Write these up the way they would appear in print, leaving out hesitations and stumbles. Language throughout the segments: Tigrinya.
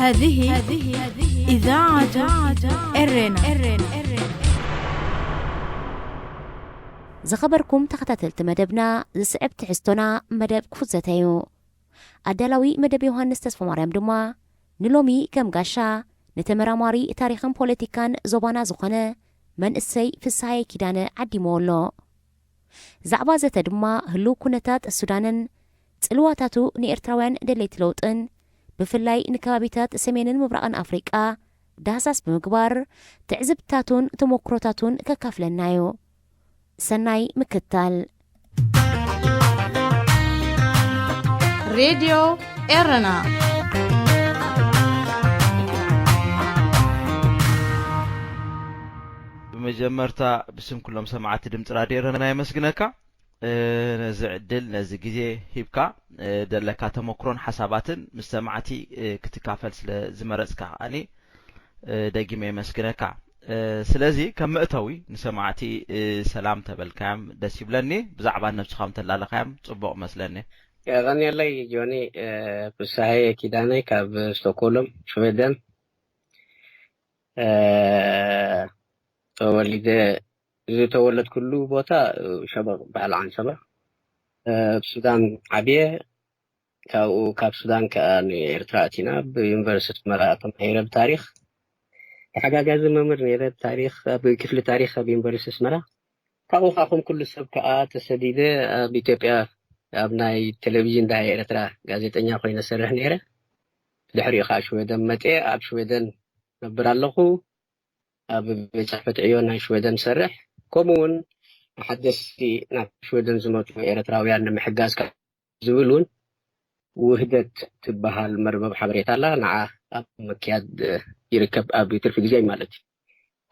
هذه إذاعة إرنا. زخبركم تختتلت مدبنا زسعبت حستنا مدب كفزتيو أدلاوي مدب يوهانس تسفو مريم دما نلومي كم قاشا نتمراماري تاريخاً بوليتيكان زبانا زخنة من السي في الساية كدانة عدي مولو زعبا زتا دما هلو كونتات السودانن تسلواتاتو نيرتراوان دليت لوطن بفلاي نكابيتات سمينن مبرقان أفريقيا داساس بمقبار تعزبتاتون تموكروتاتون ككافلنايو سناي مكتال راديو إرنا. بمجمرتا بسم كلهم سمعت دمت راديو إرنا يمسكنك نزعدل نزجيزي هيبكا دلكا تمكرون حساباتن مستمعتي كتكافل زمرزكا أني دقيمة يمسكنك سلازي كم أتوي نسمعتي سلام تبالكام دسيبلني بزعبان نفس خامت اللالخام صبق مسلني غني الله جوني بساهي كيداني كاب ستوكولم شويدن ولد تولد كله بوتا شباب بعل عن شباب السودان عبيه كاب السودان كأني إرتراتنا بيونيفرسيتي مرأة تمهير بتاريخ حاجة جازم ممر نيرة تاريخ بكفل تاريخ بيونيفرسيتي مرأة كابو خاكم كل سبكة تسديدة بيتبقى أبناء التلفزيون ده إرترا غازيتنيا خوينا سرح نيرة دحري خاشويدن متى أب شويدن نبر اللهو أب بيصحبة عيون شويدن سرح كومون حدثي شويدن زموت إرتراويان محجاز كزولون وهدت تبها المربب حبريت الله نع مكياد يركب أبي ترفق زي مالتي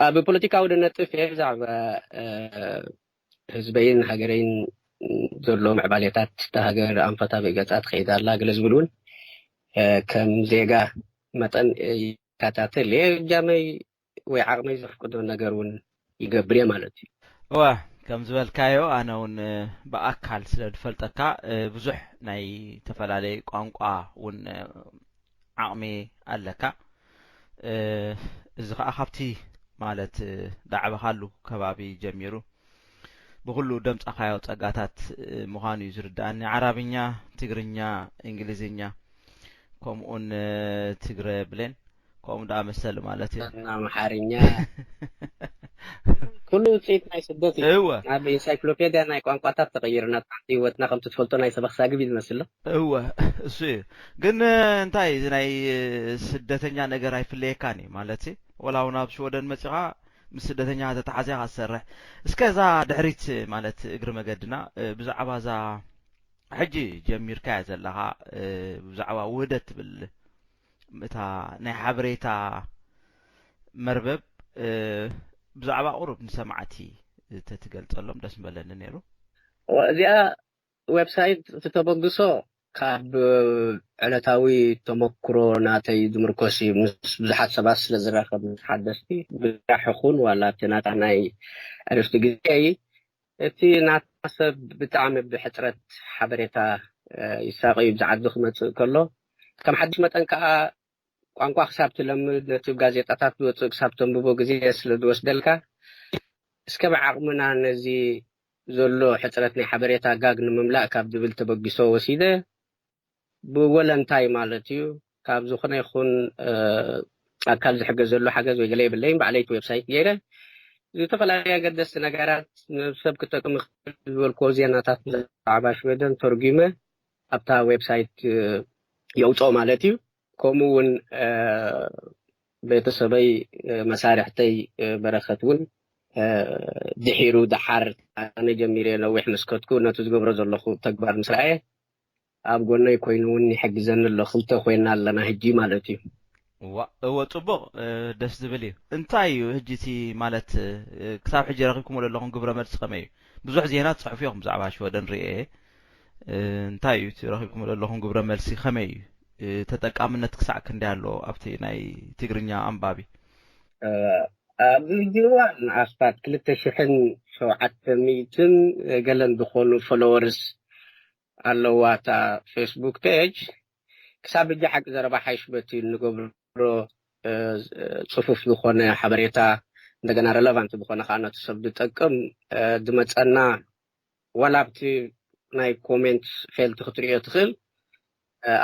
أبي بوليتيكا ودنا تفهم زعب حزبين هاجرين زلهم عباليتات تهاجر أنفتا بيجات خيدا الله جلز بلون كم زيجا مثلا كاتات ليه جامي وعقمي زفقدون نجارون يجبري مالتي واه كم زبال كايو أنا ون بأكل سلد فلتكا بزح ناي تفلالي قانقا ون عقمي ألكا إذا أخبتي مالت دعوة خلو كبابي جميرو بقولوا دمت أخيات أقاتات مهاني يزردان عربية تجرينيا إنجليزية كم أن تجري بلين كم دا مسألة مالتي نعم حارينيا كله شيء ناي سدتي هو أبي إنسايكلوبيديا ناي قانقات تغيرنا تحتي وتناقم تدخلتنا ناي سبخ ساقي بيدمسله هو شيء قلنا انتاي زناي سدتنيا نجار في الليكاني مالتي ولا ونابش ودن مسيحة مسدتنيا تتحزيها السرح اسكازا دحريت مالت اقر مقدنا بزعبا زا حجي جمير كاز لها بزعبا ودت بال متى ناي حبريتا مربب بزعبا قرب نسمعتي تتقلت لهم دسم بلن نيرو وزي ويب سايت تتبقصو كاب علتاوي تمكرو ناتي دمركوسي بزحات سباس لزراخب حدثتي بزحخون ولا تنات عناي عرفت قيي تي ناتسب بتعمل بحترة حبريتا يساقي بزعاد دخمت كله كم حدش متن كا قانقوا حسابت لمد نتيب غازيتاتات دوتو حسابتن ببو غزي يسلد وسدلكا اسكب عقمنا نزي زلو حترتني حبريتا غاغ نمملاء كاب دبل تبقسو وسيده بولن تاي مالتيو كاب زخنا يكون اكل حق زلو حاجز ويغلي بالليل بعليت ويب سايت يره يتفلا قدس نغارات سبك تكم والكوزياناتات عباش ودن ترجمه ابتا ويب سايت يوصو مالتيو كومون بيتسبي مسارحتي برختون دحيرو دحار أنا جميري لو إحنا سكتكو نتوزقبر زلخو تكبر مسرعي أبقولنا يكوينوني حق زن اللخلطة خوينا لنا هجي مالتي هو طبق دس دبلي انتاي هجيتي مالت كتاب حجي رقيكم ولا لهم قبر مرس قمي بزح زينات صحفيهم زعبا شو دن رئيه انتاي رقيكم ولا لهم قبر مرسي خمي تتقامنت كسع كندالو أبتي ناي تجرنيا أمبابي بالجوان عصبات كلتا شحن شوعت ميتن قلن دخولوا فلورز على واتا فيسبوك بيج كساب الجحق زربا حيشبتي نقبل ጽፉፍ ዝኾነ ሓበሬታ እንደገና ሬሌቫንት ዝኾነ ካና ተሰብ ዝጠቅም ድመጸና ወላብቲ ናይ ኮሜንት ፌልት ክትሪኦ ትኽእል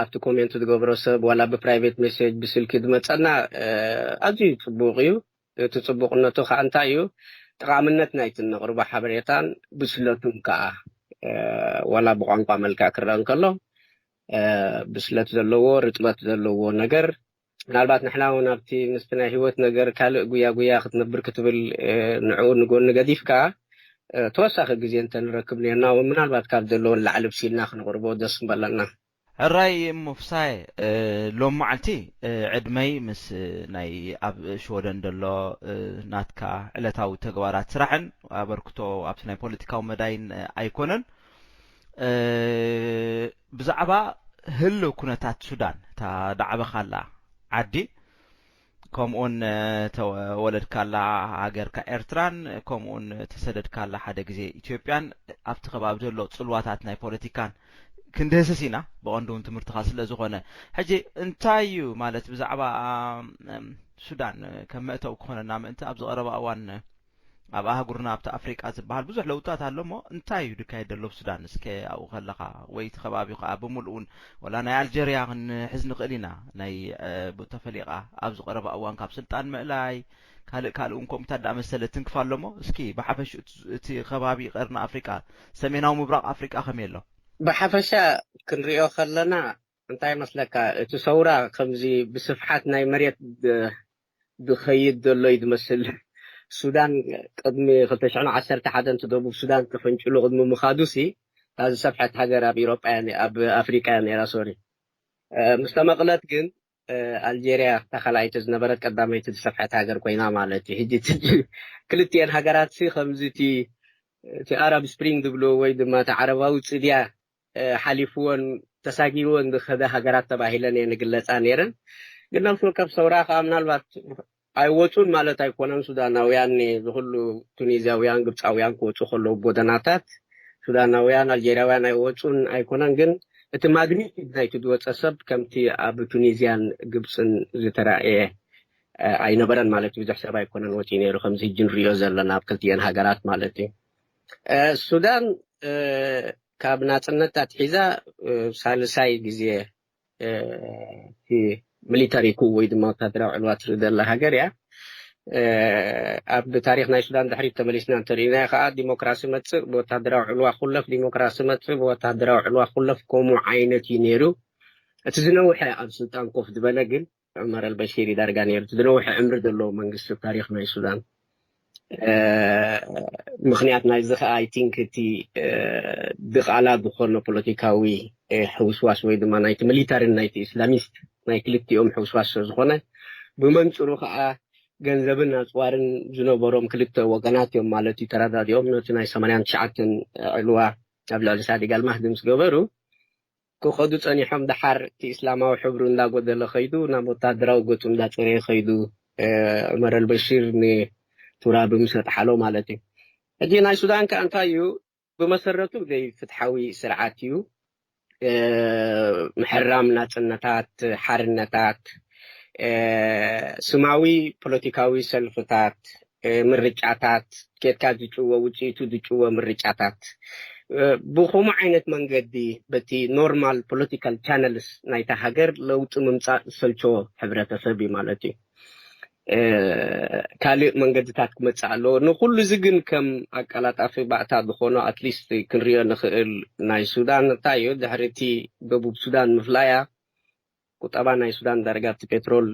ኣብቲ ኮሜንት ዝገብሮ ሰብ ዋላ ብፕራይቬት ሜሴጅ ብስልኪ ድመጸና ኣዝዩ ጽቡቕ እዩ እቲ ጽቡቕነቱ ከዓ እንታይ እዩ ጠቃምነት ናይቲ ነቕርቦ ሓበሬታን ብስለቱን ከዓ ዋላ ብቋንቋ መልክዕ ክረአ እንከሎ ብስለት ዘለዎ ርጥበት ዘለዎ ነገር ምናልባት ንሕና እውን ኣብቲ ምስቲ ናይ ህይወት ነገር ካልእ ጉያ ክትነብር ክትብል ንዕኡ ንጎኒ ገዲፍካ ተወሳኺ ግዜ እንተንረክብ ነርና ምናልባት ካብ ዘለዎ ላዕሊ ብሲልና ክንቅርቦ ደስ ምበለና ሕራይ ሙፍሳይ ሎም መዓልቲ ዕድመይ ምስ ናይ ኣብ ሽወደን ደሎ ናትካ ዕለታዊ ተግባራት ስራሕን ኣበርክቶ ኣብቲ ናይ ፖለቲካዊ መዳይን ኣይኮነን ብዛዕባ ህልው ኩነታት ሱዳን ተዳዕበኻላ ዓዲ ከምኡን ተወለድካላ ሃገርካ ኤርትራን ከምኡን ተሰደድካላ ሓደ ግዜ ኢትዮጵያን ኣብቲ ከባቢ ዘሎ ጽልዋታት ናይ ፖለቲካን ክንደህስሲና በቀንዱን ትምህርትኻ ስለ ዝኾነ ሕጂ እንታይ እዩ ማለት ብዛዕባ ሱዳን ከም መእተው ክኾነና ምእንቲ ኣብ ዝቐረበ እዋን ኣብ ኣህጉርና ኣብቲ ኣፍሪቃ ዝበሃል ብዙሕ ለውጣት ኣሎ እሞ እንታይ እዩ ድካየድ ዘሎ ብሱዳን እስከ ኣብኡ ከለኻ ወይ እቲ ከባቢ ከዓ ብምልኡን ወላ ናይ ኣልጀርያ ክንሕዝ ንኽእል ኢና ናይ ተፈሊቓ ኣብ ዝቐረበ እዋን ካብ ስልጣን ምእላይ ካልእ እውን ከምኡታት ዳኣመሰለ ትንክፋ ኣሎ እሞ እስኪ ብሓፈሽ እቲ ከባቢ ቀርና ኣፍሪቃ ሰሜናዊ ምብራቕ ኣፍሪቃ ከመይ ኣሎ ብሓፈሻ ክንሪኦ ከለና እንታይ መስለካ እቲ ሰውራ ከምዚ ብስፍሓት ናይ መሬት ብኸይድ ዘሎ ይመስል ሱዳን ቅድሚ 2011 ደቡብ ሱዳን ተፈንጭሉ ቅድሚ ምኻዱሲ ኣብ ሰፍሓት ሃገር ኣብ ኤውሮጳያን ኣብ ኣፍሪቃ ነራ ሶሪ ምስተመቕለት ግን ኣልጀርያ ተኸላይት ዝነበረት ቀዳመይቲ ሰፍሓት ሃገር ኮይና ማለት እዩ ሕጂ ክልቲአን ሃገራት ከምዚ እቲ ኣረብ ስፕሪንግ ዝብሎ ወይ ድማ እቲ ዓረባዊ ጽድያ ሓሊፍዎን ተሳጊርዎን ዝኸደ ሃገራት ተባሂለን እየን ንግለጻ ነይረን ግን ኣብቲ ካብ ሰውራ ከዓ ምናልባት ኣይወፁን ማለት ኣይኮነን ሱዳናውያን ዝኩሉ ቱኒዝያውያን ግብፃውያን ክወፁ ከለዉ ቦደናታት ሱዳናውያን ኣልጀርያውያን ኣይወፁን ኣይኮነን ግን እቲ ማግኒቲድ ናይቲ ዝወፀ ሰብ ከምቲ ኣብ ቱኒዝያን ግብፅን ዝተረኣየ ኣይነበረን ማለት ብዙሕ ሰብ ኣይኮነን ወፂ ነይሩ ከምዚ ሕጂ ንሪኦ ዘለና ኣብ ክልቲአን ሃገራት ማለት እዩ ሱዳን ካብ ናፅነት ኣትሒዛ ሳልሳይ ግዜ ሚሊታሪ ኩ ወይ ድማ ወታደራዊ ዕልዋ ትርኢ ዘላ ሃገር እያ ኣብ ታሪክ ናይ ሱዳን ድሕሪት ተመሊስና እንተሪእና ከዓ ዲሞክራሲ መፅእ ብወታደራዊ ዕልዋ ኩለፍ ዲሞክራሲ መፅእ ብወታደራዊ ዕልዋ ኩለፍ ከምኡ ዓይነት እዩ ነይሩ እቲ ዝነውሐ ኣብ ስልጣን ኮፍ ዝበለ ግን ዑመር አልበሺር ዳርጋ ነይሩ እቲ ዝነውሐ ዕምሪ ዘለዎ መንግስቲ ታሪክ ናይ ሱዳን ምክንያት ናይዚ ከዓ ኣይ ቲንክ እቲ ብቓላ ዝኾነ ፖለቲካዊ ሕውስዋስ ወይ ድማ ናይቲ ሚሊታሪን ናይቲ ኢስላሚስት ናይ ክልቲኦም ሕውስዋስ ዝኾነ ብመንፅሩ ከዓ ገንዘብን ኣፅዋርን ዝነበሮም ክልተ ወገናት እዮም ማለት እዩ ተረዳዲኦም ነቲ ናይ 89 ዕልዋ ኣብ ልዕሊ ሳዲግ ኣልማህዲ ምስ ገበሩ ክኸዱ ፀኒሖም ድሓር እቲ እስላማዊ ሕብሩ እንዳጎደለ ኸይዱ ናብ ወታደራዊ ገፁ እንዳፀረየ ኸይዱ ዑመር አልበሺር ንቱራብ ምስ ኣጥሓሎ ማለት እዩ ሕጂ ናይ ሱዳን ከዓ እንታይ እዩ ብመሰረቱ ዘይ ፍትሓዊ ስርዓት እዩ ምሕራም ናፅነታት ሓርነታት ስማዊ ፖለቲካዊ ሰልፍታት ምርጫታት ኬትካ ዝጭወ ውፅኢቱ ዝጭወ ምርጫታት ብኸምኡ ዓይነት መንገዲ በቲ ኖርማል ፖለቲካል ቻነልስ ናይታ ሃገር ለውጢ ምምፃእ ዝሰልቸዎ ሕብረተሰብ እዩ ማለት እዩ ካልእ መንገድታት ክመፅእ ኣለዎ ንኩሉ እዚ ግን ከም ኣቀላጣፊ ባእታ ዝኾኖ ኣትሊስት ክንሪኦ ንኽእል ናይ ሱዳን እንታይ እዩ ድሕሪ እቲ ደቡብ ሱዳን ምፍላያ ቁጠባ ናይ ሱዳን ዳርጋ እቲ ፔትሮል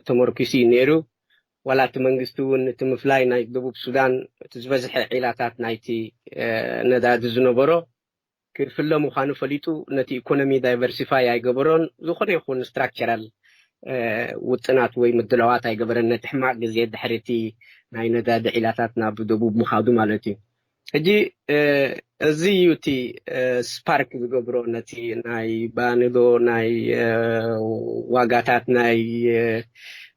ተመርኪሱ ነይሩ ዋላ እቲ መንግስቲ እውን እቲ ምፍላይ ናይ ደቡብ ሱዳን እቲ ዝበዝሐ ዒላታት ናይቲ ነዳዲ ዝነበሮ ክፍለ ምዃኑ ፈሊጡ ነቲ ኢኮኖሚ ዳይቨርሲፋይ ኣይገበሮን ዝኾነ ይኹን ስትራክቸራል ውጥናት ወይ ምድለዋት ኣይገበረን ነቲ ሕማቅ ግዜ ድሕሪ እቲ ናይ ነዳዲ ዒላታት ናብ ደቡብ ምኻዱ ማለት እዩ ሕጂ እዚ እዩ እቲ ስፓርክ ዝገብሮ ነቲ ናይ ባንዶ ናይ ዋጋታት ናይ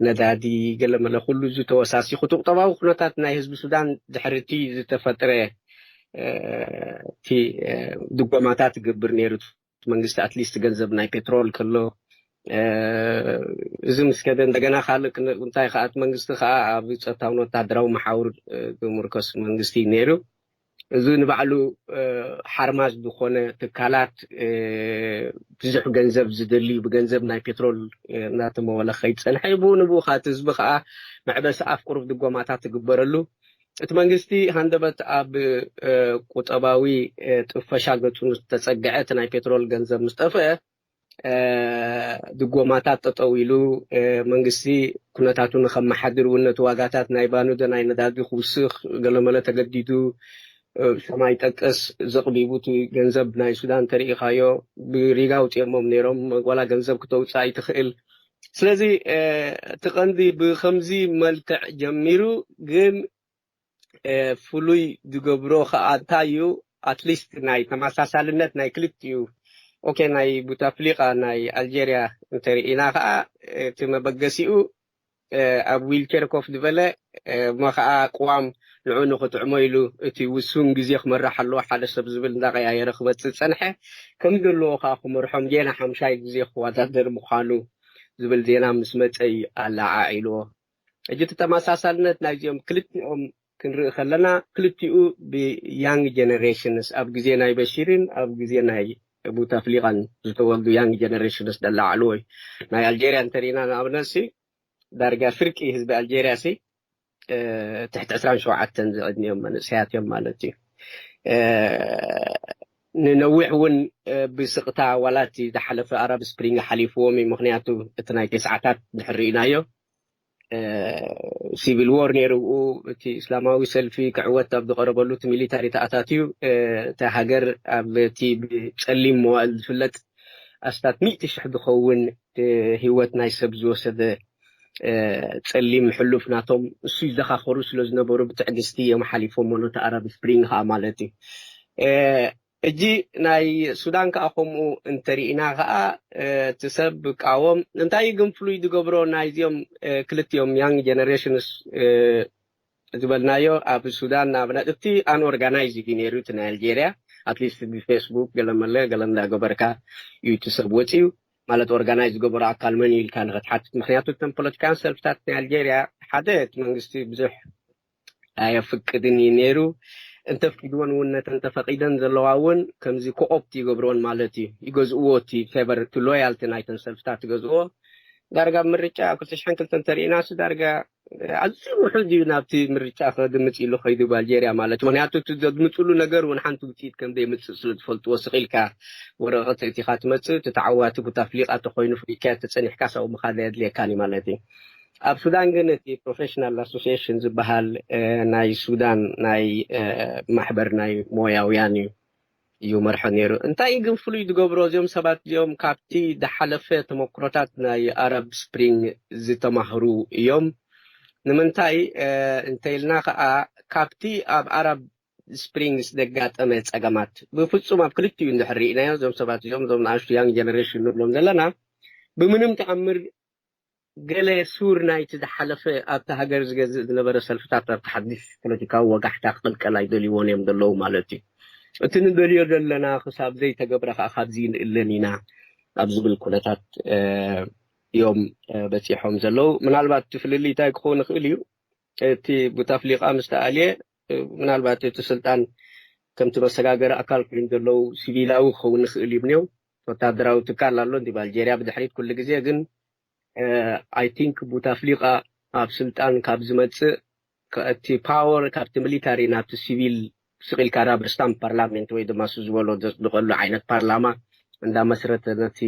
ነዳዲ ገለመለ ኩሉ እዚ ተወሳሲኹ እቲ ቁጠባዊ ኩነታት ናይ ህዝቢ ሱዳን ድሕሪ እቲ ዝተፈጥረ እቲ ድጎማታት ዝገብር ነይሩ መንግስቲ ኣትሊስት ገንዘብ ናይ ፔትሮል ከሎ እዚ ምስከደ እንደገና ካልእ እንታይ ከኣት መንግስቲ ከዓ ኣብ ፀጥታውን ወታደራዊ መሓውር ዝምርኮስ መንግስቲ ነይሩ እዚ ንባዕሉ ሓርማዝ ዝኾነ ትካላት ብዙሕ ገንዘብ ዝደሊ ብገንዘብ ናይ ፔትሮል እናተመወለ ከይፀንሐ ንብኡ ካቲ ህዝቢ ከዓ መዕበሲ ኣፍ ቁሩብ ድጎማታት ትግበረሉ እቲ መንግስቲ ሃንደበት ኣብ ቁጠባዊ ጥፈሻ ገፁ ዝተፀግዐ እቲ ናይ ፔትሮል ገንዘብ ምስ ጠፍአ ድጎማታት ጠጠው ኢሉ መንግስቲ ኩነታቱ ንከመሓድር እውን ነቲ ዋጋታት ናይ ባኑደ ናይ ነዳዲ ክውስኽ ገለመለ ተገዲዱ ሰማይ ጠቀስ ዘቕቢቡት ገንዘብ ናይ ሱዳን ተሪኢኻዮ ብሪጋ ውፅኦሞም ነይሮም ዋላ ገንዘብ ክተውፃእ ይትኽእል ስለዚ እቲ ቀንዲ ብከምዚ መልክዕ ጀሚሩ ግን ፍሉይ ዝገብሮ ከዓ እንታይ እዩ ኣትሊስት ናይ ተመሳሳልነት ናይ ክልቲኡ ኦኬ ናይ ቡታፍሊቃ ናይ ኣልጀርያ እንተሪኢና ከዓ እቲ መበገሲኡ ኣብ ዊልቸር ኮፍ ዝበለ ማ ከዓ ቋም ንዑ ንኽጥዕሞ ኢሉ እቲ ውሱን ግዜ ክመራሕ ኣለዎ ሓደ ሰብ ዝብል እንዳቀያየረ ክበፅእ ፀንሐ ከም ዘለዎ ከዓ ክመርሖም ጌና ሓምሻይ ግዜ ክወዳደር ምዃኑ ዝብል ዜና ምስ መፀ ኣላዓዒልዎ እጂ እቲ ተመሳሳልነት ናይዚኦም ክልቲኦም ክንርኢ ከለና ክልቲኡ ብያንግ ጀነሬሽንስ ኣብ ግዜ ናይ በሺርን ኣብ ግዜ ናይ ቡታፍሊቃን ዝተወልዱ ያንግ ጀነሬሽንስ ደላዓልዎ ናይ ኣልጀርያ እንተሪኢና ንኣብነት ዳርጋ ፍርቂ ህዝቢ ኣልጀርያ تحت 27 زعدنيهم من سياتهم مالتي ننوعون بسقطة ولاتي دحلف عرب سبرينغ حليفومي مخنياتو اتناي تسعتات دحرينايو سيفيل وور نيرو تي اسلاماوي سلفي كعوات ابدو قربلو ميليتاري تاتاتيو تهاجر ابتي بتسليم موال فلت استات 100 شحد خون هيوت ناي سبزو سد تسليم حلوف ناتهم السوي زخاخرو سلو زنبورو بتعدستي يوم حليفهم ونو تأرب سبرينغ ها مالتي اجي ناي سودان كأخمو انترينا غا تسب كاوم انتاي قنفلو يدو قبرو ناي زيوم كلت يوم يانج جنريشنز زبالنايو اب سودان نابنات افتي ان اورغانايزي كينيرو تنا الجيريا اتليست بفيسبوك قلم الله قلم دا قبركا يوتسب وتيو مالت اورغانايز قبر اقل من يلكان غتحدث مخنياتو تن بوليتيكان سلفتات الجيريا حدث منغستي بزح ايا فقدني نيرو انت فقدون ونت انت فقيدن زلواون كمزي كوبتي قبرون مالتي يغزووتي فيبر تو لويالتي نايتن سلفتات يغزوو دارغا مرچا كلتشحن كلتن ترينا دارغا عزو وحدي نابتي مرچا خدمت يلو خيدو بالجيريا مالت مخنياتو تدمطلو ነገር ونحنتو بتيت كم دي متصل تفلت وسقيلكا ورقه اتخاذ مت تتعوات بتفليقات خوينو فيكا تصنيحكا سو مخاديد ليكاني مالتي اب سودان ግን እቲ ፕሮፌሽናል ኣሶሲዬሽን ዝበሃል ናይ ሱዳን ናይ ማሕበር ናይ ሞያውያን እዩ መርሖ ነይሩ እንታይ ግን ፍሉይ ዝገብሮ እዚኦም ሰባት እዚኦም ካብቲ ዝሓለፈ ተመክሮታት ናይ ኣረብ ስፕሪንግ ዝተማህሩ እዮም ንምንታይ እንተይልና ከዓ ካብቲ ኣብ ኣረብ ስፕሪንግ ዝደጋጠመ ፀገማት ብፍጹም ኣብ ክልቲኡ እንድሕሪእናዮ እዞም ሰባት እዚኦም እዞም ንኣሽቱ ያንግ ጀነሬሽን ንብሎም ዘለና ብምንም ተኣምር ገለ ሱር ናይቲ ዝሓለፈ ኣብቲ ሃገር ዝገዝእ ዝነበረ ሰልፍታት ኣብ ተሓዲስ ፖለቲካዊ ወጋሕታ ክቅልቀል ኣይደልይዎን እዮም ዘለዉ ማለት እዩ እቲ ንደልዮ ዘለና ክሳብ ዘይተገብረ ከዓ ካብዚ ንእለን ኢና ኣብ ዝብል ኩነታት እዮም በፂሖም ዘለዉ ምናልባት ትፍልሊ እንታይ ክኸውን ይኽእል እዩ እቲ ቡታፍሊቃ ምስ ተኣልየ ምናልባት እቲ ስልጣን ከምቲ መሰጋገሪ ኣካል ኮይኑ ዘለዉ ሲቪላዊ ክኸውን ይኽእል ይብንዮም ወታደራዊ ትካል ኣሎ እንዲ ብኣልጀርያ ብድሕሪት ኩሉ ግዜ ግን I think Bouteflika ኣብ ስልጣን ካብ ዝመጽእ ከእቲ ፓወር ካብቲ ሚሊታሪ ናብቲ ሲቪል ስቂል ካራ ብስታም ፓርላሜንት ወይ ድማ ዝበሎ ዝቀሉ ዓይነት ፓርላማ እንዳ መስረተ ነቲ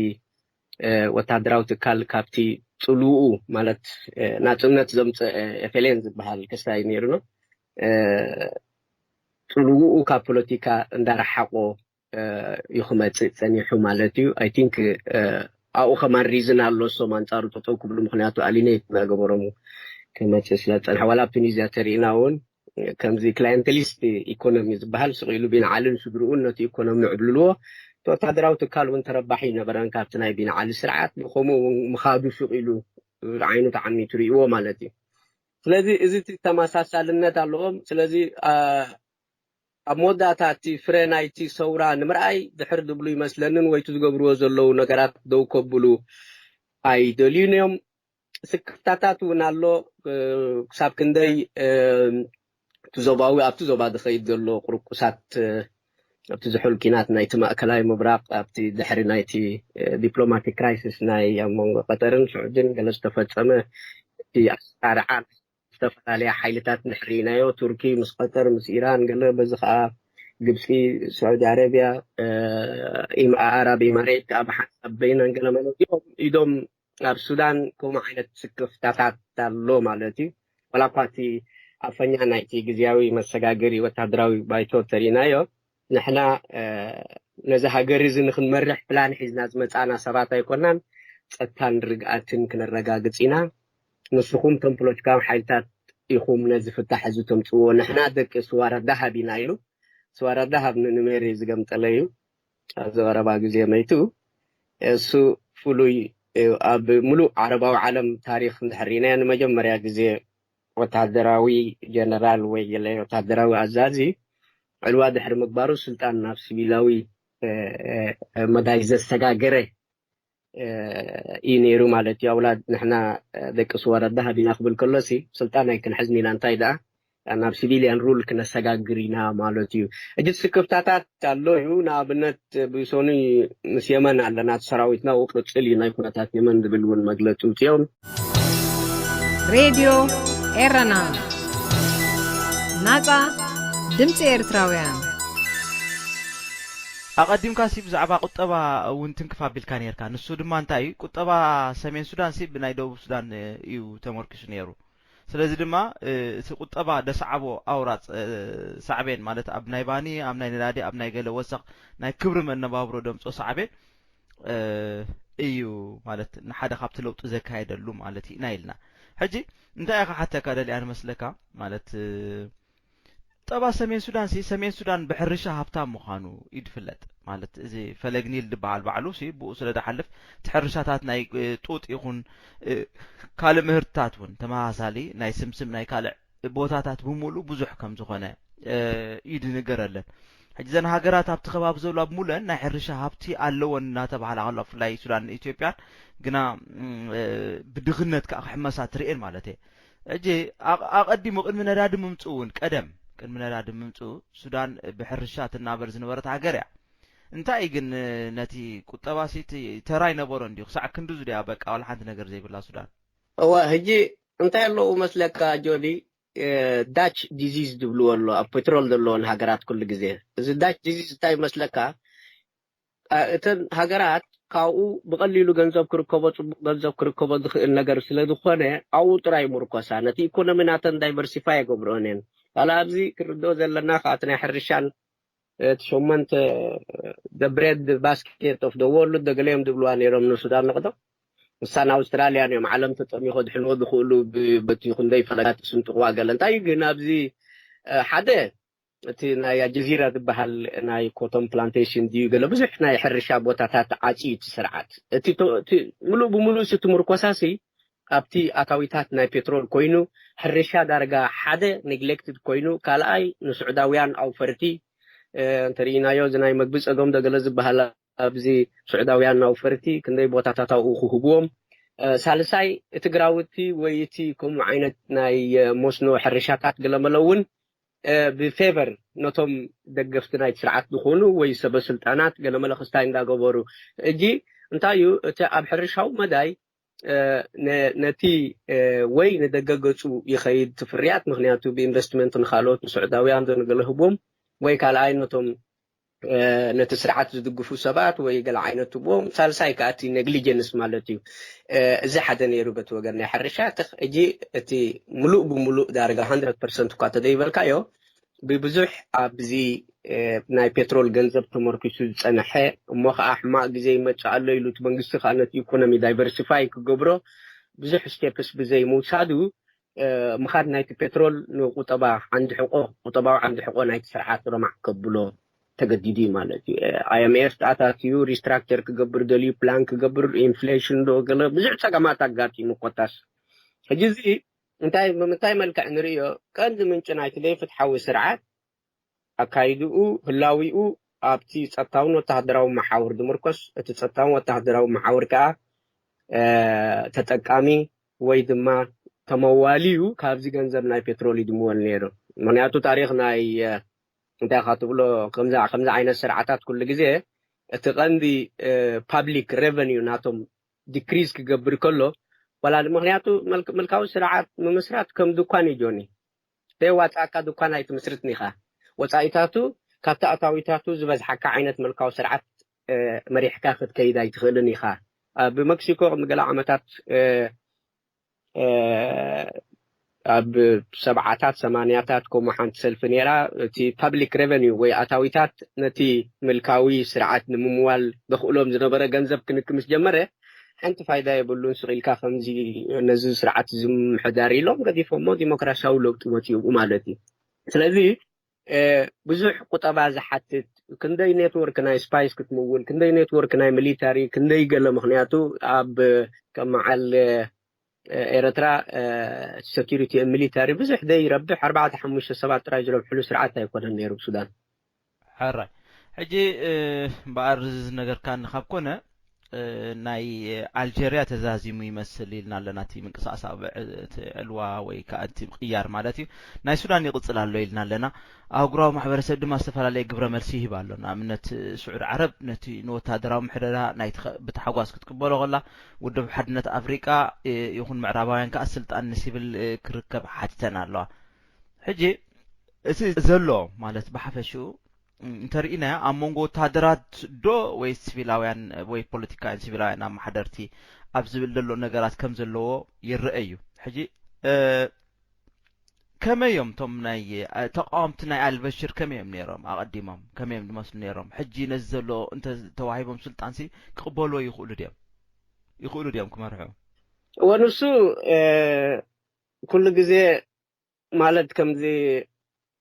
ወታደራዊ ትካል ካብቲ ጽሉኡ ማለት ናጽነት ዘምጽእ ኤፌሌን ዝበሃል ክስታይ ነይሩ ነው ጽሉኡ ካብ ፖለቲካ እንዳረሓቆ ይኽመጽእ ጸኒሑ ማለት እዩ I think أو خمان ريزن الله سومان صاروا تطوق بالمخنيات علينيت ما جبرمو كما تسلت الحوالات تونيزيا تريناون كم زي كلاينتليست إيكونوميز بحال سقيلو بين عالم شجرون نتي إيكونومي عدلوه تو تدراو تكال وانت ربحين بران كابتنا بين عالم سرعات بخمو مخادو سقيلو عينو تعني تريوه مالتي سلازي إذا تماساس على تعلم سلازي أموداتي فرنايتي سورا نمرأي دحر دبلو مثلاً ويتو تقبروا زلوا نقرات دو كبلو ኣይደልዩን ስክፍታታት እውን ኣሎ ክሳብ ክንደይ ትዞባዊ ኣብቲ ዞባ ዝኸይድ ዘሎ ቁርቁሳት ኣብቲ ዝሑል ኪናት ናይቲ ማእከላዊ ምብራቅ ኣብቲ ድሕሪ ናይቲ ዲፕሎማቲክ ክራይሲስ ናይ ኣብ መንጎ ቀጠርን ስዑድን ገለ ዝተፈፀመ እቲ ኣሰራርዓ ዝተፈላለያ ሓይልታት ንሕሪናዮ ቱርኪ ምስ ቀጠር ምስ ኢራን ገለ በዚ ከዓ ግብፂ ሳዑዲ ዓረብያ ኣረብ ኤማሬት ኣብ ሓሳብ በይነን ገለ ማለት ኢዶም ኣብ ሱዳን ከምኡ ዓይነት ስክፍታታት ኣሎ ማለት እዩ ወላ እኳ እቲ ኣፈኛ ናይቲ ግዝያዊ መሰጋገሪ ወታደራዊ ባይቶ ተሪናዮ ንሕና ነዚ ሃገር እዚ ንክንመርሕ ፕላን ሒዝና ዝመፃና ሰባት ኣይኮናን ፀጥታን ርግኣትን ክነረጋግፅ ኢና ንስኹም ቶም ፖለቲካዊ ሓይልታት ኢኹም ነዚ ፍታሕ እዚ ተምፅዎ ንሕና ደቂ ስዋራ ዳሃብ ኢና ኢሉ ስዋራ ዳሃብ ንኑሜሪ ዝገምጠለ እዩ ኣብ ዝቐረባ ግዜ መይቱ እሱ ፍሉይ ኣብ ሙሉእ ዓረባዊ ዓለም ታሪክ እንድሕሪናዮ ንመጀመርያ ግዜ ወታደራዊ ጀነራል ወይ ወታደራዊ ኣዛዚ ዕልዋ ድሕሪ ምግባሩ ስልጣን ናብ ሲቪላዊ መዳይ ዘሰጋገረ እዩ ነይሩ ማለት እዩ ኣውላድ ንሕና ደቂ ስዋራ ዳሃብ ኢና ክብል ከሎሲ ስልጣን ናይ ክንሕዝኒ ኢና እንታይ ደኣ ናብ ሲቪሊያን ሩል ክነሰጋግር ኢና ማለት እዩ እጅ ስክፍታታት ኣሎ እዩ ንኣብነት ብሶኒ ምስ የመን ኣለና ሰራዊትና ቅፅል እዩ ናይ ኩነታት የመን ዝብል እውን መግለፂ ውፅኦም ሬድዮ ኤረና ናፃ ድምፂ ኤርትራውያን ኣቀዲምካ ሲ ብዛዕባ ቁጠባ እውን ትንክፍ ኣቢልካ ነርካ ንሱ ድማ እንታይ እዩ ቁጠባ ሰሜን ሱዳን ሲ ብናይ ደቡብ ሱዳን እዩ ተመርኪሱ ነይሩ ስለዚ ድማ እቲ ቁጠባ ደስዓቦ ኣውራፅ ሳዕቤን ማለት ኣብ ናይ ባኒ ኣብ ናይ ነዳዲ ኣብ ናይ ገለ ወሰኽ ናይ ክብሪ መነባብሮ ደምፆ ሳዕቤን እዩ ማለት ንሓደ ካብቲ ለውጢ ዘካየደሉ ማለት ኢና ኢልና ሕጂ እንታይ ኢኻ ሓተካ ደልያ ንመስለካ ማለት ቁጠባ ሰሜን ሱዳን ሲ ሰሜን ሱዳን ብሕርሻ ሃብታም ምዃኑ ይድፍለጥ ማለት እዚ ፈለግኒል ዝበሃል ባዕሉ ሲ ብኡ ስለ ዝሓልፍ ትሕርሻታት ናይ ጡጥ ይኹን ካልእ ምህርትታት እውን ተመሳሳሊ ናይ ስምስም ናይ ካልእ ቦታታት ብምሉእ ብዙሕ ከም ዝኾነ ይድንገረለን ሕጂ ዘን ሃገራት ኣብቲ ከባቢ ዘሎ ብሙሉአን ናይ ሕርሻ ሃብቲ ኣለወን እናተባህላ ከሎ ብፍላይ ሱዳን ኢትዮጵያን ግና ብድኽነት ከዓ ክሕመሳ ትርኤን ማለት እየ ሕጂ ኣቀዲሙ ቅድሚ ነዳዲ ምምፅኡ እውን ቀደም ቅድሚ ነዳዲ ምምፅኡ ሱዳን ብሕርሻ ትናበር ዝነበረት ሃገር እያ እንታይ ግን ነቲ ቁጠባ ሲቲ ተራይ ነበሮ እንዲሁ ክሳዕ ክንድዙ ድያ በቃ ወላ ሓንቲ ነገር ዘይብላ ሱዳን እዋ ሕጂ እንታይ ኣለዎ መስለካ ጆዲ ዳች ዲዚዝ ድብልዎ ኣሎ ኣብ ፔትሮል ዘለዎን ሃገራት ኩሉ ግዜ እዚ ዳች ዲዚዝ እንታይ መስለካ እተን ሃገራት ካብኡ ብቐሊሉ ገንዘብ ክርከቦ ፅቡቅ ገንዘብ ክርከቦ ዝኽእል ነገር ስለ ዝኾነ ኣብኡ ጥራይ ምርኮሳ ነቲ ኢኮኖሚ ናተን ዳይቨርሲፋይ የገብርኦን እየን ካላ ኣብዚ ክርድኦ ዘለና ካኣቲ ናይ ሕርሻን ሸመንተ the bread basket of the world ደገለዮም ድብልዋ ነይሮም ንሱዳን ንቕዶ ምሳን ኣውስትራልያ እዮም ዓለም ተጠሚኾ ድሕልዎ ዝኽእሉ በቲ ክንደይ ፈለጋት ስንጥቕዋ ገለ እንታይ ግን ኣብዚ ሓደ እቲ ናይ ኣጀዚራ ዝበሃል ናይ ኮቶም ፕላንቴሽን ድዩ ገለ ብዙሕ ናይ ሕርሻ ቦታታት ዓፂዩ እቲ ስርዓት እቲ ሙሉእ ብምሉእ እቲ ምርኮሳሲ ኣብቲ ኣታዊታት ናይ ፔትሮል ኮይኑ ሕርሻ ዳርጋ ሓደ ኔግሌክትድ ኮይኑ ካልኣይ ንስዑዳውያን ኣውፈርቲ እንተሪእናዮ እዚ ናይ መግቢ ፀገም ደገለ ዝበሃል ኣብዚ ስዑዳውያን ኣውፈርቲ ክንደይ ቦታታት ኣብኡ ክህብዎም ሳልሳይ እቲ ግራውቲ ወይ እቲ ከምኡ ዓይነት ናይ መስኖ ሕርሻታት ገለመለ እውን ብፌቨር ነቶም ደገፍቲ ናይቲ ስርዓት ዝኾኑ ወይ ሰበስልጣናት ገለመለ ክስታይ እንዳገበሩ እጂ እንታይ እዩ እቲ ኣብ ሕርሻው መዳይ ነቲ ወይ ንደገገፁ ይኸይድ ትፍርያት ምክንያቱ ብኢንቨስትመንት ንካልኦት ንስዑዳውያን ዘንገለ ህቦም ወይ ካልኣይ ነቶም ነቲ ስርዓት ዝድግፉ ሰባት ወይ ገለ ዓይነት ህቦም ሳልሳይ ከዓ እቲ ኔግሊጀንስ ማለት እዩ እዚ ሓደ ነይሩ በቲ ወገን ናይ ሕርሻ እጂ እቲ ሙሉእ ብሙሉእ ዳርጋ 100% እኳ ተደይበልካዮ ብብዙሕ ኣብዚ ናይ ፔትሮል ገንዘብ ተመርኪሱ ዝፀንሐ እሞ ከዓ ሕማቅ ግዜ ይመፅእ ኣሎ ኢሉ እቲ መንግስቲ ከዓ ነቲ ኢኮኖሚ ዳይቨርሲፋይ ክገብሮ ብዙሕ ስቴፕስ ብዘይ ምውሳዱ ምኻድ ናይቲ ፔትሮል ንቁጠባ ዓንዲ ሕቆ ቁጠባዊ ዓንዲ ሕቆ ናይቲ ስርዓት ረማዕ ከብሎ ተገዲዱ ማለት እዩ IMF ኣታትዩ ሪስትራክቸር ክገብር ደልዩ ፕላን ክገብር ኢንፍሌሽን ዶ ገለ ብዙሕ ፀገማት ኣጋጢሙ ኮታስ ሕጂ እዚ እንታይ መልክዕ ንሪኦ ቀንዲ ምንጭ ናይቲ ዘይፍትሓዊ ስርዓት ኣካይድኡ ህላዊኡ ኣብቲ ፀጥታውን ወተሃደራዊ መሓውር ድምርኮስ እቲ ፀጥታውን ወተሃደራዊ መሓውር ከዓ ተጠቃሚ ወይ ድማ ተመዋሊዩ ካብዚ ገንዘብ ናይ ፔትሮል ይድምወል ነይሩ ምክንያቱ ታሪክ ናይ እንታይ ካትብሎ ከምዛ ዓይነት ስርዓታት ኩሉ ግዜ እቲ ቀንዲ ፓብሊክ ሬቨኒው ናቶም ዲክሪዝ ክገብር ከሎ ወላ ምክንያቱ መልካዊ ስርዓት ንምስራት ከም ድኳን ይጆኒ ደዋጻካ ድኳን ኣይትምስርት ኒኻ ወጻኢታቱ ካብቲ ኣታዊታቱ ዝበዝሓካ ዓይነት መልካዊ ስርዓት መሪሕካ ክትከይድ ኣይትኽእልን ኢኻ ብሜክሲኮ ገለ ዓመታት ኣብ 70ታት 80ታት ከምኡ ሓንቲ ሰልፊ ነይራ እቲ ፐብሊክ ሬቨኒው ወይ ኣታዊታት ነቲ መልካዊ ስርዓት ንምምዋል ብኽእሎም ዝነበረ ገንዘብ ክንክምስ ጀመረ ሓንቲ ፋይዳ የብሉን ስቂልካ ከምዚ ነዚ ስርዓት ዝምሕዳር ኢሎም ገዲፎሞ ዲሞክራሲያዊ ለውጢ ወፂኡ ማለት እዩ ስለዚ ብዙሕ ቁጠባ ዝሓትት ክንደይ ኔትወርክ ናይ ስፓይስ ክትምውል ክንደይ ኔትወርክ ናይ ሚሊታሪ ክንደይ ገለ ምክንያቱ ኣብ ከመዓል ኤርትራ ሴኩሪቲ ሚሊታሪ ብዙሕ ደይ ረብሕ 4-5 ሰባት ጥራይ ዝረብሕሉ ስርዓት ኣይኮነን ነይሩ ሱዳን ሓራይ ሕጂ በኣር ነገርካ ንኻብ ኮነ ናይ ኣልጀሪያ ተዛዚሙ ይመስል ኢልና ኣለና እቲ ምንቅስቃስ ዕልዋ ወይ ከዓ እቲ ቅያር ማለት እዩ ናይ ሱዳን ይቕፅል ኣሎ ኢልና ኣለና ኣህጉራዊ ማሕበረሰብ ድማ ዝተፈላለየ ግብረ መልሲ ይህብ ኣሎ ንኣብነት ስዑድ ዓረብ ነቲ ንወታደራዊ ምሕደራ ናይ ብተሓጓስ ክትቅበሎ ከላ ውድብ ሓድነት ኣፍሪቃ ይኹን ምዕራባውያን ከዓ ስልጣን ንሲብል ክርከብ ሓቲተን ኣለዋ ሕጂ እቲ ዘሎ ማለት ብሓፈሽኡ እንተርኢና ኣብ መንጎ ወታደራት ዶ ወይ ሲቪላውያን ወይ ፖለቲካውያን ሲቪላውያን ኣብ ማሕደርቲ ኣብ ዝብል ዘሎ ነገራት ከም ዘለዎ ይርአ እዩ ሕጂ ከመዮም ቶም ናይ ተቃወምቲ ናይ አልበሽር ከመዮም ነይሮም ኣቀዲሞም ከመዮም ድመስሉ ነይሮም ሕጂ ነዚ ዘሎ እንተ ተዋሂቦም ስልጣን ሲ ክቅበሉ ይኽእሉ ድዮም ክመርሑ ወንሱ ኩሉ ግዜ ማለት ከምዚ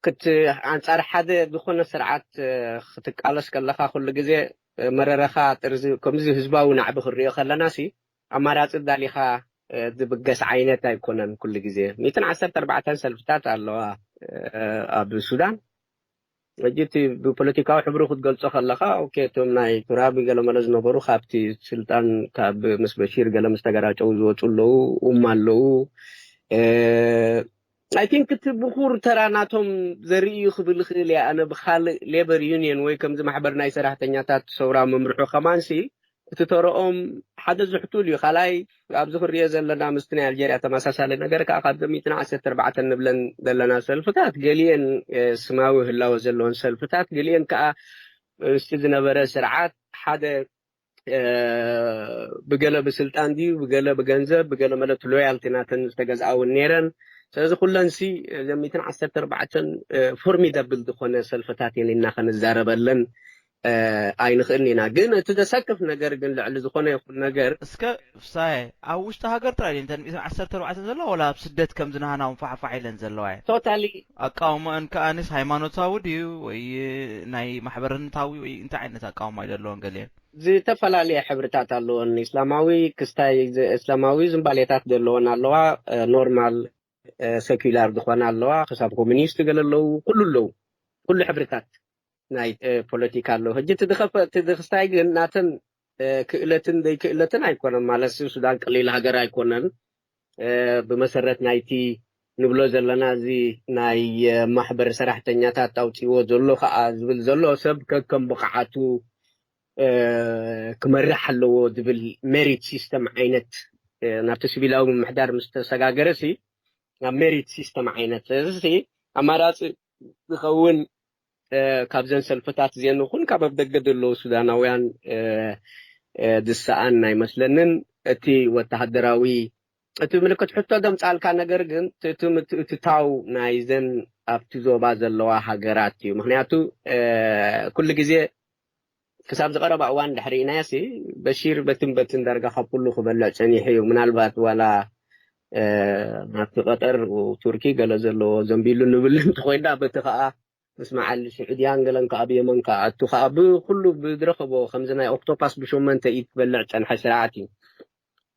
كنت أنصار حدا دخلنا سرعات ختقالس كلها كل جزء مررخا ترز كمزي هزباو نعب خريه خلنا سي أمارات الداليخا دبقس عينتا يكونن كل جزء 214 سلفتات الله أب السودان جيت ببوليتيكا حبرو خد قلص خلها أوكي توم ناي ترابي قال مالز نبرو خابتي سلطان كاب مسبشير قال مستقرات أوزو تلو أمالو I think بخور ترى ناتهم زريو خبل خلي أنا بخال ليبر يونيون ويكم زي ما حبرنا يسرح تنياتات صورة ممرحو خمانسي تترقم حدا زحتولي خلاي أبزخ الرياضة لنا مستنى الجريعة تماساسا لنا قرق أقدم 214 نبلن دلنا سلفتات قليين سماوي هلا وزلون سلفتات قليين كا استدنا برا سرعات حدا بقلا بسلطان دي بقلا بجنزب بقلا ملت لويالتيناتن استجزعوا النيران ስለዚ ኩለንሲ ዘሚትን 14 ፎርሚዳብል ዝኾነ ሰልፈታት የለና ከንዛረበለን ኣይንኽእልኒና ግን እቲ ተሰክፍ ነገር ግን ልዕሊ ዝኾነ ይኹን ነገር እስከ ፍሳይ ኣብ ውሽጢ ሃገር ጥራይ እንተን 14 ዘሎ ወላ ኣብ ስደት ከም ዝናሃናው ፋሕፋሕ ኢለን ዘለዋ ቶታሊ ኣቃውሞን ከኣንስ ሃይማኖታዊ ድዩ ወይ ናይ ማሕበረታዊ ወይ እንታይ ዓይነት ኣቃውሞ ይደለዎን ገሊአን ዝተፈላለዩ ሕብርታት ኣለዎን እስላማዊ ክስታይ እስላማዊ ዝምባሌታት ዘለዎን ኣለዋ ኖርማል سكولار دخوانا اللوا خصاب كومونيست قال له كل حبرتات ناي بوليتيكا له هجت تدخستاي ناتن كإلتن أيكونن مالس السودان قليل هجر أيكونن بمسرة نايتي نبلو زلنا زي ناي محبر سرح تنياتات أوتي وزلو خازبل زلو سب كم بقعاتو كمرح له دبل ميريت سيستم عينت نارتسبي له محدار مستساقارسي ميريت سيستم عينت زي أمارات بخون كابزن سلفتات زين وخون كابب دقدلو سوداناويان دسان ناي مثلاً أتي وتهدراوي أتي ملكت حتى دم تعال كان جرجن تتاو نايزن أبتزو بعض اللواء حجراتي مهنياتو كل جزء كسب زقرب أوان دحري ناسي بشير بتن درجة خبله خبلة ثاني حيو من البات ولا نفط قطر وتركي قال زلو زنبيل نبلن تخويدا بتخاء اسمع السعوديان قالن كأبي من كأتو خاب كله بدرخبو 5 أكتوبر بشو من تيت بلعت عن حسراتي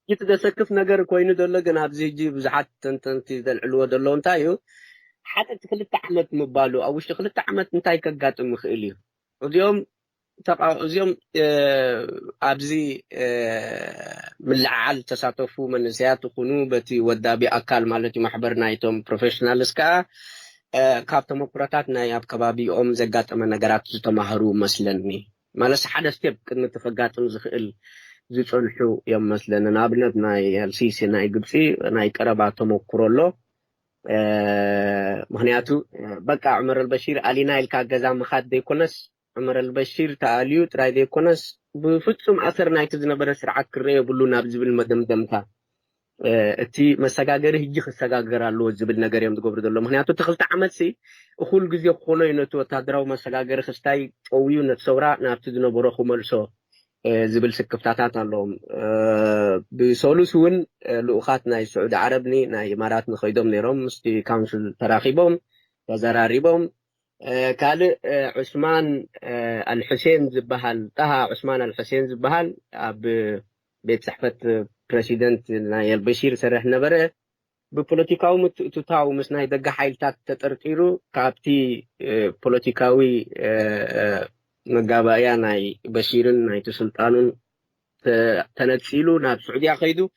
جيت تسكف نجار كوين دلنا هذا يجي بزحت تنتي ذا العلوة دلون تايو حتى تخلي تعمد مبالو أو اشتغل تعمد نتاي كجات مخيلي اليوم طبعا اليوم أبزي من العال تساطفوا من سيات خنو بتي ودابي أكل مالتي محبرنا يتم بروفيشنالز كا كابتن مقراتنا ياب كبابي زجات من نجارات تمهرو مثلني مالس حدث تب كنا تفقاتن زخيل زيصلحو يوم مثلا نابلت ناي السيسي ناي قبسي ناي كربات مقرولو مهنياتو بقى عمر البشير علينا الكاغزا مخاد ديكونس عمر البشير تعاليو تراي ديكونس بفصم اثر نايت زنبره سرعه كري بلو نابزبل مدمدمتا اتي مسغاغر هيجي خسغاغر الله زبل ነገር يم تغبر دلو مهنياتو تخلت عمل سي اخول غزي خونو ينتو وتادراو مسغاغر خستاي قويو نتصورا نابت زنبره خملسو زبل سكفتاتات اللهم بسولوسون لؤخات ناي سعود عربني ناي امارات نخيدوم نيروم مستي كونسل تراخيبهم وزراريبهم كالي عثمان الحسين زبهال طه عثمان الحسين زبهال بيت صحفة بريسيدنت ناي البشير سرح نبره ببوليتيكاو تتاو مس ناي دغ حيلتات تطرطيرو كابتي بوليتيكاوي مغابايا ناي بشيرن ناي تسلطانون تنقسيلو ناب سعوديا خيدو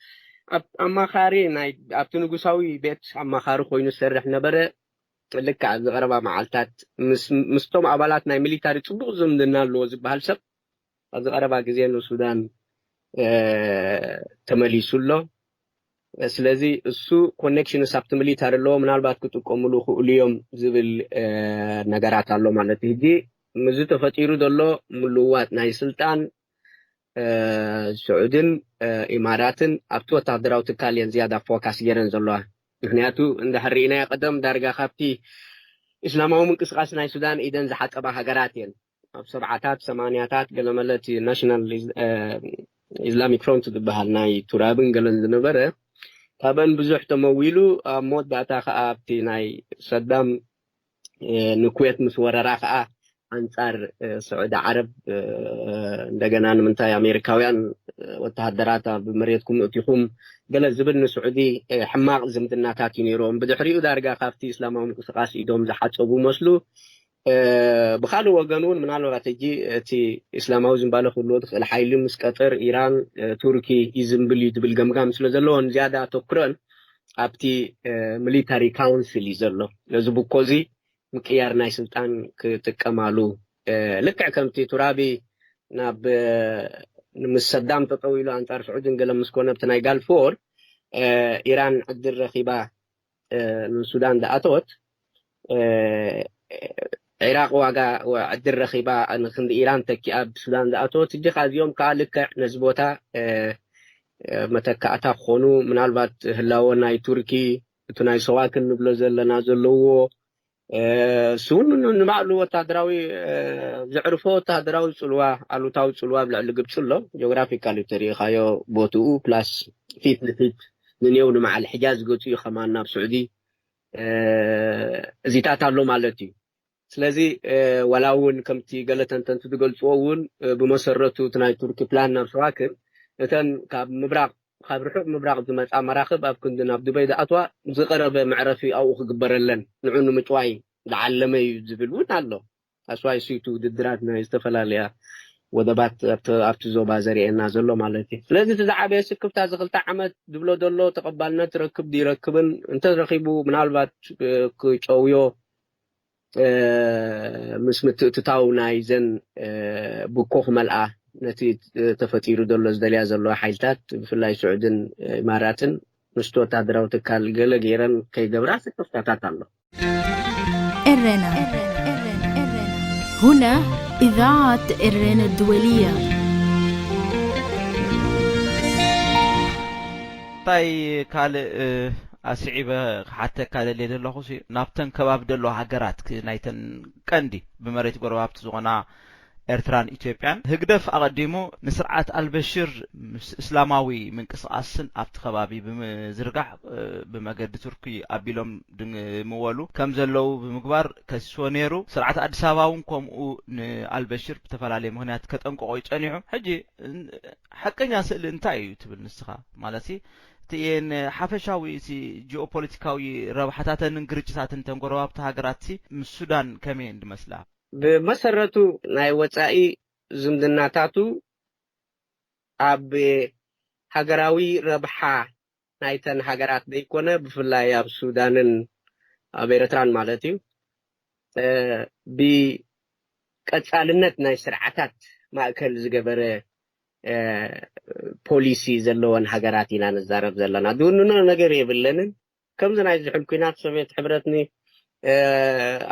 اما خاري ناي ابتنغوساوي بيت اما خارو خوينو سرح نبره لك عز غربا معالتات مستوم عبالات ناي ميليتاري صبوق زمدنا لو زبهال سب عز غربا غزينو سودان تمليسولو سلازي السو كونكشن سابت ميليتاري لو منالبات كتقوملو خوليوم زبل نغارات الله مالتي هجي مزو تفطيرو دلو ملوات ناي سلطان سعودن اماراتن ابتو تادراو تكالين زياده فوكاس يرن زلوا مخنياتو اند حرينا قدم دارغا خافتي اسلاماو منقسقاس ناي سودان ايدن زحقبا هاغراتين اب سبعاتات ثمانياتات قلملتي ناشونال اسلاميك فرونت دبهال ناي ترابن قلن زنبره طبعا بزح تمويلو مود باتا خابتي ناي صدام نكويت مسوررا خا انصار سعود عرب እንደገና ምንታይ አሜሪካውያን ወታደራታ በመሬትኩም እቲኹም ገለ ዝብል ስዑዲ ሕማቅ ዝምድናታት ይነሮም በድሕሪኡ ዳርጋ ካፍቲ እስላማዊ እንቅስቃሴ ኢዶም ዝሓጸቡ መስሉ بخالو وغنون منالورات اجي تي اسلاماو زمباله كله دخل حيل مسقطر ايران تركي يزمبلي دبل غمغام سلازلون زياده تكرن ابتي ميليتاري كونسل يزلو لزبوكوزي مقيار ناي سلطان كتقمالو لكع كمتي ترابي ناب مسدام تطويلو انصار سعودن قلم مسكونه بتناي قال فور ايران عد الرخيبه من السودان داتوت عراق واقع وعد الرخيبه ان خند ايران تكياب السودان داتوت تجي خاز يوم قالك نزبوتا متكاتا خونو منالبات هلاو ناي تركي تناي سواكن نبلو زلنا زلو سون نمعلو وتادراوي زعرفو تادراوي صلوا علو تاو صلوا بلعل قبصلو جغرافيكالي تاريخايو بوتو بلاس فيت نفيت نيو مع الحجاز قوتي خماننا بسعودي زيتات اللو مالتي سلازي ولاون كمتي قالتن تنتو تقلصوون بمسرتو تناي تركي بلاننا بسواكن نتن كاب مبراق خابرحو مبراق زمات مراخب اب كندنا بدبي داتوا زقرب معرفي او خغبرلن نعنو متواي لعلمي زبلون الله اسواي سيتو ددراتنا يستفلاليا وذبات ابتو زوبا زرينا زلو مالتي لازم تزعبي سكفتا زغلتا عمد دبلو دلو تقبلنا تركب دي ركبن انت رخيبو منالبات كيچويو مسمت تتاو نايزن بكوخ ملأ نتي تفطيرو دلو زدليا زلو حيلتات بفلاي سعودن اماراتن مستو تادراو تكال غيرن كي غبرا سكفتات الله إرنا هنا إذاعة إرنا الدولية. طي قال أسعيبة حتى قال اللي دلو خوسي نابتن كباب دلو هاجرات نايتن كندي بمريت قرواب تزغنا ኤርትራን ኢትዮጵያን ህግደፍ አቀዲሙ ንስርዓት አልበሽር እስላማዊ ምንቅስቃስን ኣብቲ ከባቢ ብምዝርጋሕ ብመገዲ ቱርኪ አቢሎም ድምወሉ ከም ዘለው ብምግባር ከሲሶ ነይሩ ስርዓት አዲስ አበባውን ከምኡ ንአልበሽር በተፈላለየ ምክንያት ከጠንቆቆ ይጸኒሑ ሕጂ ሐቀኛ ስእል እንታይ እዩ ትብል ንስኻ ማለሲ تين حفشاوي سي جيوبوليتيكاوي ربحاتن ግርጭታትን ተንጎረባብታ ሃገራት ሲ ምስሱዳን ከመይ እንድመስላ بمسرته ناي وصائي ዝምድናታቱ ኣብ ሃገራዊ ረብሓ ናይተን ሃገራት ዘይኮነ ብፍላይ ኣብ ሱዳንን ኣብ ኤርትራን ማለት እዩ ብቀጻልነት ናይ ስርዓታት ማእከል ዝገበረ ፖሊሲ ዘለወን ሃገራት ኢና ንዛረብ ዘለና ድውንኖ ነገር የብለንን ከምዚ ናይ ዝሕል ኩናት ሶቪየት ሕብረትኒ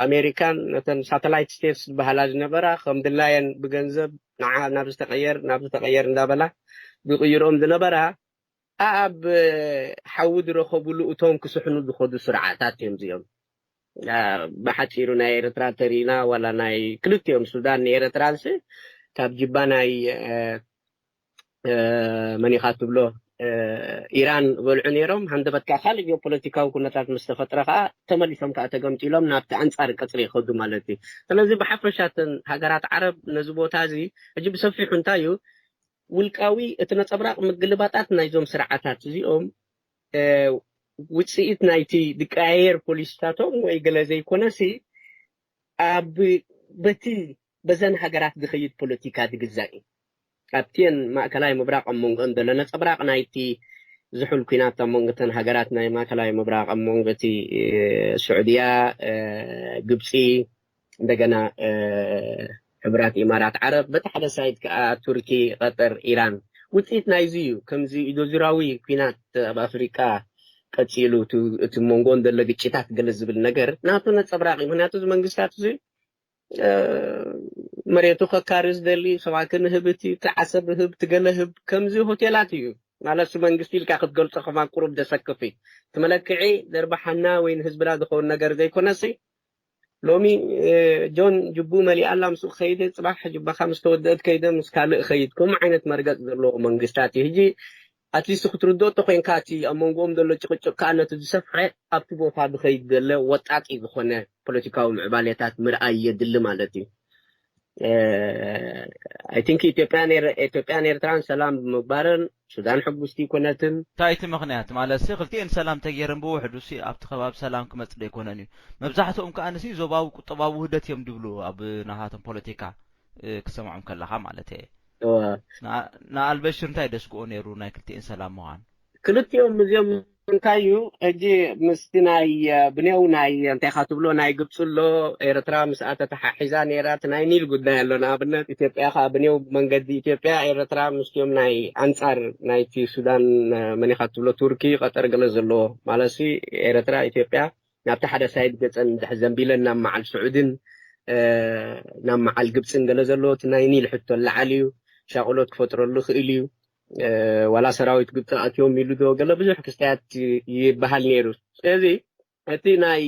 ኣሜሪካን ነተን ሳተላይት ስቴትስ ዝበሃላ ዝነበራ ከም ድላየን ብገንዘብ ናብ ዝተቀየር እንዳበላ ብቅይሮም ዝነበራ ኣብ ሓውድ ረኸብሉ እቶም ክስሕኑ ዝኸዱ ስርዓታት እዮም እዚኦም ብሓፂሩ ናይ ኤርትራ ተሪና ወላ ናይ ክልቲኦም ሱዳን ኤርትራንስ ካብ ጅባ ናይ መንኢኻ ትብሎ ኢራን በልዑ ነይሮም ሃንደበትካ ካልእ ጂኦፖለቲካዊ ኩነታት ምስ ተፈጥረ ከዓ ተመሊሶም ከዓ ተገምጢሎም ናብቲ አንጻር ቀፅሪ ይኸዱ ማለት እዩ ስለዚ ብሓፈሻተን ሃገራት ዓረብ ነዚ ቦታ እዚ ሕጂ ብሰፊሑ እንታይ እዩ ውልቃዊ እቲ ነፀብራቅ ምግልባጣት ናይዞም ስርዓታት እዚኦም ውፅኢት ናይቲ ድቃየር ፖሊስታቶም ወይ ገለ ዘይኮነሲ ኣብ በቲ በዘን ሃገራት ዝኸይድ ፖለቲካ ዝግዛእ ኣብቲን ማእከላይ ምብራቅ መንጎን ዘሎ ነፀብራቅ ናይቲ ዝሕል ኩናት መንጎተን ሃገራት ናይ ማእከላይ ምብራቅ መንጎቲ ስዑድያ ግብፂ እንደገና ሕብራት ኢማራት ዓረብ በቲ ሓደ ሳይድ ከዓ ቱርኪ ቀጠር ኢራን ውፅኢት ናይዚ እዩ ከምዚ ኢዶዝራዊ ኩናት ኣብ ኣፍሪካ ቀፂሉ እቲ መንጎን ዘሎ ግጭታት ገለ ዝብል ነገር ናቱ ነፀብራቅ ምክንያቱ እዚ መንግስታት እዚ መሬቱ ከካርዝ ደሊ ሰባክን ህብቲ ተዓሰብ ህብ ትገለህብ ከምዚ ሆቴላት እዩ ማለት መንግስቲ ኢልካ ክትገልጾ ከማ ቁሩብ ደሰክፊ ተመለክዒ ደርባሓና ወይ ህዝብና ዝኸውን ነገር ዘይኮነሲ ሎሚ ጆን ጅቡ መሊኣላ ምስ ኸይደ ጽባሕ ጅባኻ ምስ ተወደአት ከይደ ምስ ካልእ ኸይድ ከምኡ ዓይነት መርገጽ ዘለዎ መንግስታት እዩ ሕጂ ኣትሊስት ክትርድኦ ኮይንካ እቲ ኣብ መንጎኦም ዘሎ ጭቅጭቅ ከዓ ነቲ ዝሰፍሐ ኣብቲ ቦታ ብኸይድ ዘሎ ወጣቂ ዝኾነ ፖለቲካዊ ምዕባለታት ምርኣይ የድሊ ማለት እዩ I think ኢትዮጵያን ኤርትራን ሰላም ብምግባረን ሱዳን ሕጉስቲ ኮነትን ታይቲ ምኽንያት ማለት ክልቲአን ሰላም ተገይረን ብውሕዱ ኣብቲ ከባቢ ሰላም ክመጽእ ዘይኮነን እዩ መብዛሕትኦም ከዓ ነሲ ዞባዊ ቁጠባዊ ውህደት እዮም ድብሉ ኣብ ናሃቶም ፖለቲካ ክሰምዖም ከለኻ ማለት እዩ ንኣልበሽር እንታይ ደስክኦ ነይሩ ናይ ክልቲአን ሰላም ምዃን ክልቲኦም እዚኦም እንታይ እዩ ሕጂ ምስቲ ናይ ብኔው ናይ እንታይ ኢኻ ትብሎ ናይ ግብፅሎ ኤርትራ ምስኣተ ተሓሒዛ ነይራት ናይ ኒል ጉዳይ ኣሎ ንኣብነት ኢትዮጵያ ከዓ ብኔው መንገዲ ኢትዮጵያ ኤርትራ ምስዮም ናይ ኣንጻር ናይቲ ሱዳን መን ኢኻ ትብሎ ቱርኪ ቀጠር ገለ ዘለዎ ማለሲ ኤርትራ ኢትዮጵያ ናብቲ ሓደ ሳይድ ገፀን ዘንቢለን ናብ መዓል ስዑድን ናብ መዓል ግብፅን ገለ ዘለዎ እቲ ናይ ኒል ሕቶ ላዓል እዩ ሻቅሎት ክፈጥረሉ ክእል እዩ ወላ ሰራዊት ግብፅ ኣትዮም ኢሉ ዶ ገለ ብዙሕ ክስታያት ይበሃል ነይሩ ስለዚ እቲ ናይ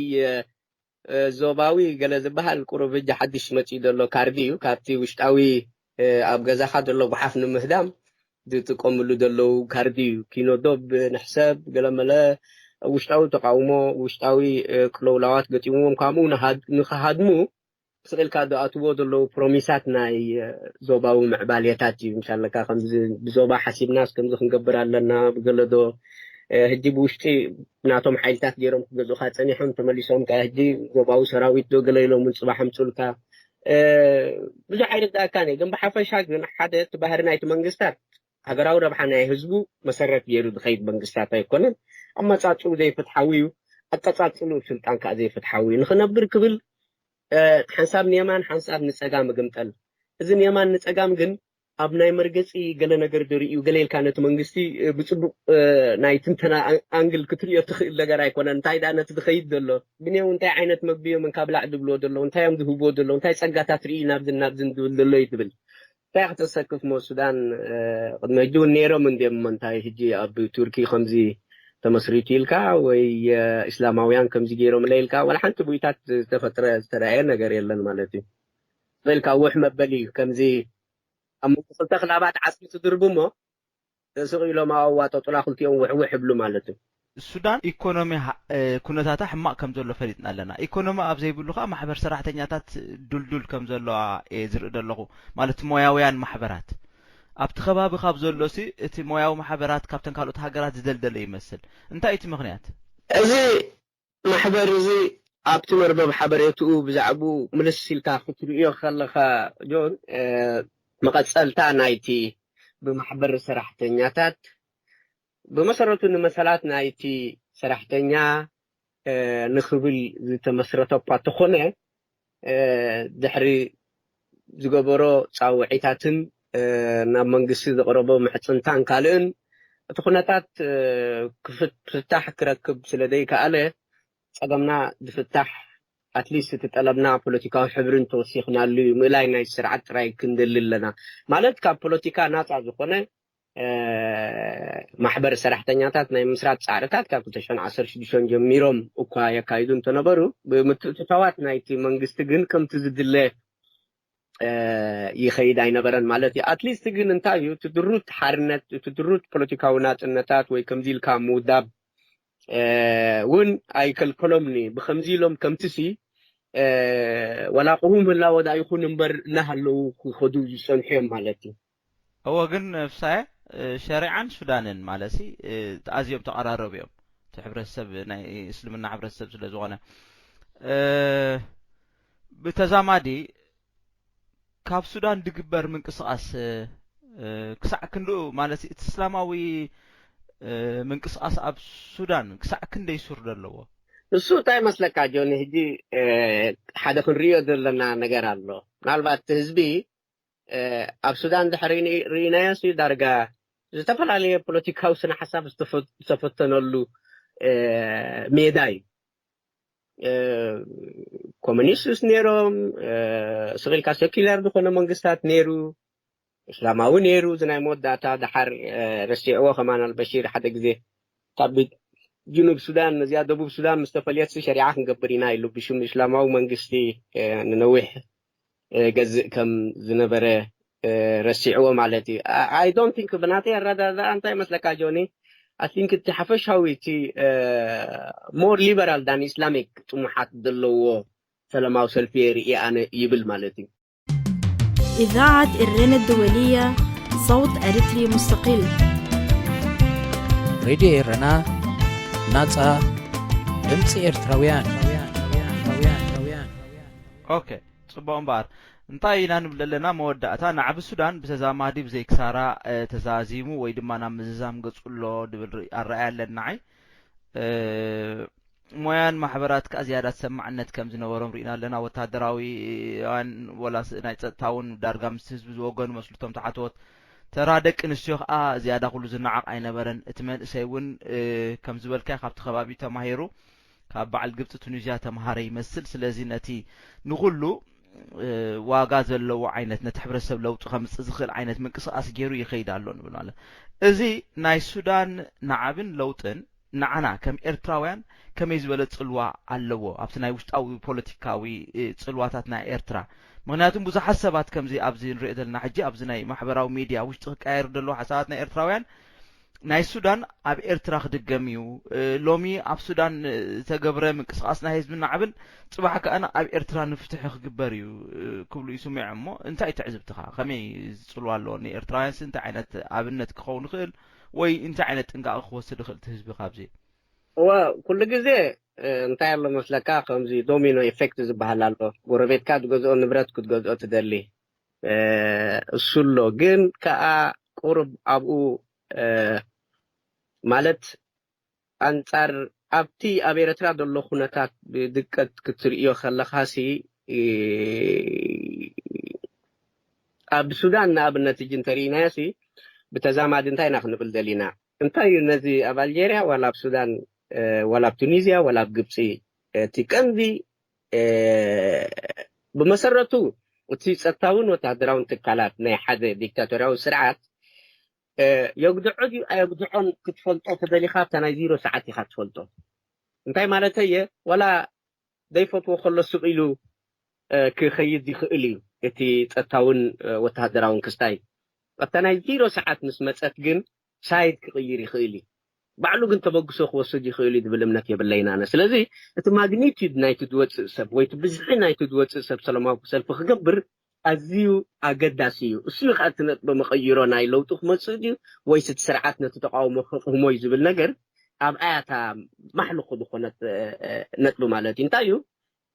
ዞባዊ ገለ ዝበሃል ቁሩብ ሕጂ ሓድሽ መፂኡ ዘሎ ካርዲ እዩ ካብቲ ውሽጣዊ ኣብ ገዛኻ ዘሎ ጉሓፍ ንምህዳም ዝጥቀምሉ ዘለው ካርዲ እዩ ኪኖዶብ ንሕሰብ ገለ መለ ውሽጣዊ ተቃውሞ ውሽጣዊ ክለውላዋት ገጢሞም ከምኡ ንኸሃድሙ ስቕልካ ደኣትዎ ዘለው ፕሮሚሳት ናይ ዞባዊ ምዕባልየታት እዩ ምሳለካ ከምዚ ብዞባ ሓሲብናስ ከምዚ ክንገብር ኣለና ብገለዶ ሕጂ ብውሽጢ ናቶም ሓይልታት ገይሮም ክገዝኡካ ፀኒሖም ተመሊሶም ከዓ ሕጂ ዞባዊ ሰራዊት ዶ ገለ ኢሎም ፅባሕ ኣምፅኡልካ ብዙሕ ዓይነት ዳእካን እዩ ግን ብሓፈሻ ግን ሓደ እቲ ባህሪ ናይቲ መንግስታት ሃገራዊ ረብሓ ናይ ህዝቡ መሰረት ገይሩ ዝኸይድ መንግስታት ኣይኮነን ኣመፃፅኡ ዘይፍትሓዊ እዩ ኣቀፃፅሉ ስልጣን ከዓ ዘይፍትሓዊ እዩ ንኽነብር ክብል ሓንሳብ ንየማን ሓንሳብ ንፀጋም ግምጠል እዚ ንየማን ንፀጋም ግን ኣብ ናይ መርገፂ ገለ ነገር ድርዩ ገለ ኢልካ ነቲ መንግስቲ ብፅቡቅ ናይ ትንተና ኣንግል ክትሪኦ ትኽእል ነገር ኣይኮነን እንታይ ዳ ነቲ ዝኸይድ ዘሎ ብኔው እንታይ ዓይነት መግቢዮ ምን ካብ ላዕ ዝብልዎ ዘሎ እንታይ እዮም ዝህብዎ ዘሎ እንታይ ፀጋታት ርኢ ናብዝን ዝብል ዘሎ እዩ ትብል እንታይ ክትሰክፍ ሞ ሱዳን ቅድሚ ሕጂ እውን ነይሮም እንዲኦም እንታይ ሕጂ ኣብ ቱርኪ ከምዚ ተመስሪቱ ኢልካ ወይ እስላማውያን ከምዚ ገይሮም ለይልካ ወላ ሓንቲ ቡይታት ዝተፈጥረ ዝተረኣየ ነገር የለን ማለት እዩ በልካ ውሕ መበል እዩ ከምዚ ኣብ መንጎ ክልተ ክላባት ዓፅቢ ትድርቡ እሞ ተስቕ ኢሎም ኣዋጦ ጡላ ክልቲኦም ውሕውሕ ይብሉ ማለት እዩ ሱዳን ኢኮኖሚ ኩነታታ ሕማቅ ከም ዘሎ ፈሊጥና ኣለና ኢኮኖሚ ኣብ ዘይብሉ ከዓ ማሕበር ሰራሕተኛታት ዱልዱል ከም ዘለዋ ዝርኢ ዘለኹ ማለት ሞያውያን ማሕበራት ኣብቲ ከባቢ ካብ ዘሎሲ እቲ ሞያዊ ማሕበራት ካብተን ካልኦት ሃገራት ዝደልደለ ይመስል እንታይ እቲ ምኽንያት እዚ ማሕበር እዚ ኣብቲ መርበብ ሓበሬትኡ ብዛዕባኡ ምልስ ኢልካ ክትሪኦ ከለኻ ጆን مقصلتا نايتي بمحبر سرحتنياتات بمسرته نمسالات نايتي سرحتنيا نخبل زتمسرته باتخونه دحري زغبرو صاوعيتاتن ናብ መንግስቲ ዝቀረበ ምሕጽንታን ካልእን እቲ ኩነታት ክፍታሕ ክረክብ ስለዘይከኣለ ፀገምና ዝፍታሕ አትሊስት ተጠለብና ፖለቲካዊ ሕብርን ተወሲኽናሉ ምእላይ ናይ ስርዓት ጥራይ ክንደል ኣለና ማለት ካብ ፖለቲካ ናፃ ዝኾነ ማሕበር ሰራሕተኛታት ናይ ምስራት ጻዕርታት ካብ 2016 ጀሚሮም እኳ ያካይዱ እንተነበሩ ብምትእትታዋት ናይቲ መንግስቲ ግን ከምቲ ዝድለ يخيد أي نبرن مالتي أتليست جن انتايو تدرت حرنت تدرت بوليتيكاو ناتنتات ويكمزيل كاموداب ون أي كلامني بخمزيلهم كم تسي ولا قوم لا ودا يكون نمبر نهلو خدوج سنحيم مالتي هو جن في ساعة شارعا سودان مالسي تأزيم تقرار بيوم تحبر السب إسلامنا عبر السب سلزوانا بتزامادي كاب سودان دقبر من قصاص كسع كندو مالسي اسلاماوي من قصاص اب سودان كسع كندي يسور دلو السو تاي مسلكا جوني هجي حدا كنريو دلنا نجر الله نالبات حزبي اب سودان دحريني ريناياسي دارغا زتفل عليه بوليتيكاو سنه حساب استفتنلو ميداي كومونيستس نيروم سغيل كاسيكيلر دخونا منغستات نيرو اسلاماوي نيرو زناي موداتا دحر رسيعو كمان البشير حدا غزي طب جنوب السودان زياد دبوب السودان مستفليات شريعه نقبرينا يلو بشم اسلاماوي منغستي ننوح غزء كم زنبره رسيعو مالتي I don't think بناتي الردا ذا انت مسلكا جوني I think it's حفشاويتي more liberal than Islamic طموحات دلو سلاماو سلفيري أنا يبل مالتي إذاعة الرنا الدولية صوت أريتري مستقل راديو الرنا ناصا دمص إرتراويان أوكي صباح بار انتاينا نبللنا مودعتا نعب السودان بتزامادي بزي كسارا تزازيمو ويدمانا مززام قصولو دبل الرأي لنعي مويان محبرات كأزيادات سمعنت كم زنورم رئينا لنا وتهدراوي ولا نايتاون دارغا مستهز بزوغن مسلطم تحتوت ترادك نسيوخ زيادة كل زنعاق اي نبرن اتمن سيون كم زبالكا خابت خبابي تماهيرو كاب بعل قبط تونيزيا تمهاري يمثل سلازينتي نغلو واغا زلو عينت نتحبرسب لو خمس زخل عينت من قصاص جيرو يخيد علون بناله ازي ناي سودان نعبن لوطن نعنا كم إرتراويان كم يزبل تصلوا علوه أبتناي وشتاوي بوليتيكاوي تصلواتنا إرترا مغنياتهم بوزا حسابات كم زي أبزين رئيدلنا حجي أبزناي محبراو ميديا وشتغك اير دلو حساباتنا إرتراويان ناي سودان أب إرترا خدقاميو لومي أب سودان تقبره من قصاصنا هيزمنا عبن صباحا كأنا أب إرترا نفتح خقباريو كبلو يسمي عمو انتا يتعزبتخا خمي تصلوا اللوني إرتراويان سنتا عينت أبنت كخون خيل وي انت عينت انقا أخوة دخل تهزبي خابزي وكل جزء انت يلا مسلكا خمزي دومينو إفكت زبهالالو غربيت كاد جزء نبرات كد جزء تدلي السلو جن كا قرب أبو مالت أنصار أبتي أبي رترا دلو خناتات بدقة كتير خلخاسي أب السودان أب النتيجة تريناسي بتزامد انتاي نحن بالدلينا انتاي نزي أب الجيريا ولا بسودان ولا بتونيزيا ولا بقبسي تكندي بمسرتو وتستاون وتهدرون تكالات ناي حدا ديكتاتوريو سرعات يقدعون كتفلطو تدلي خاطة نايزيرو ساعتي خاتفلطو انتاي مالتي ولا دايفوت وخلصو إلو كخيد دي خئلي اتي تستاون وتهدرون كستاي وتنايزيرو ساعات نسمتت جن سايد كغيري خئلي بعلو جن تبقسو خوصدي خئلي دبلمنك يبلينا أنا سلازي اتو ماغنيتيود نايتو دوات سب ويتو بزحي نايتو دوات سب سلاماكو سلف خقبر أزيو أقداسيو السلخ أتنت بمخيرو ناي لو تخمصدي ويست سرعاتنا تتقاوم همو يزبل نقر أب آياتا محلقو دخونت نتلو مالاتي انتايو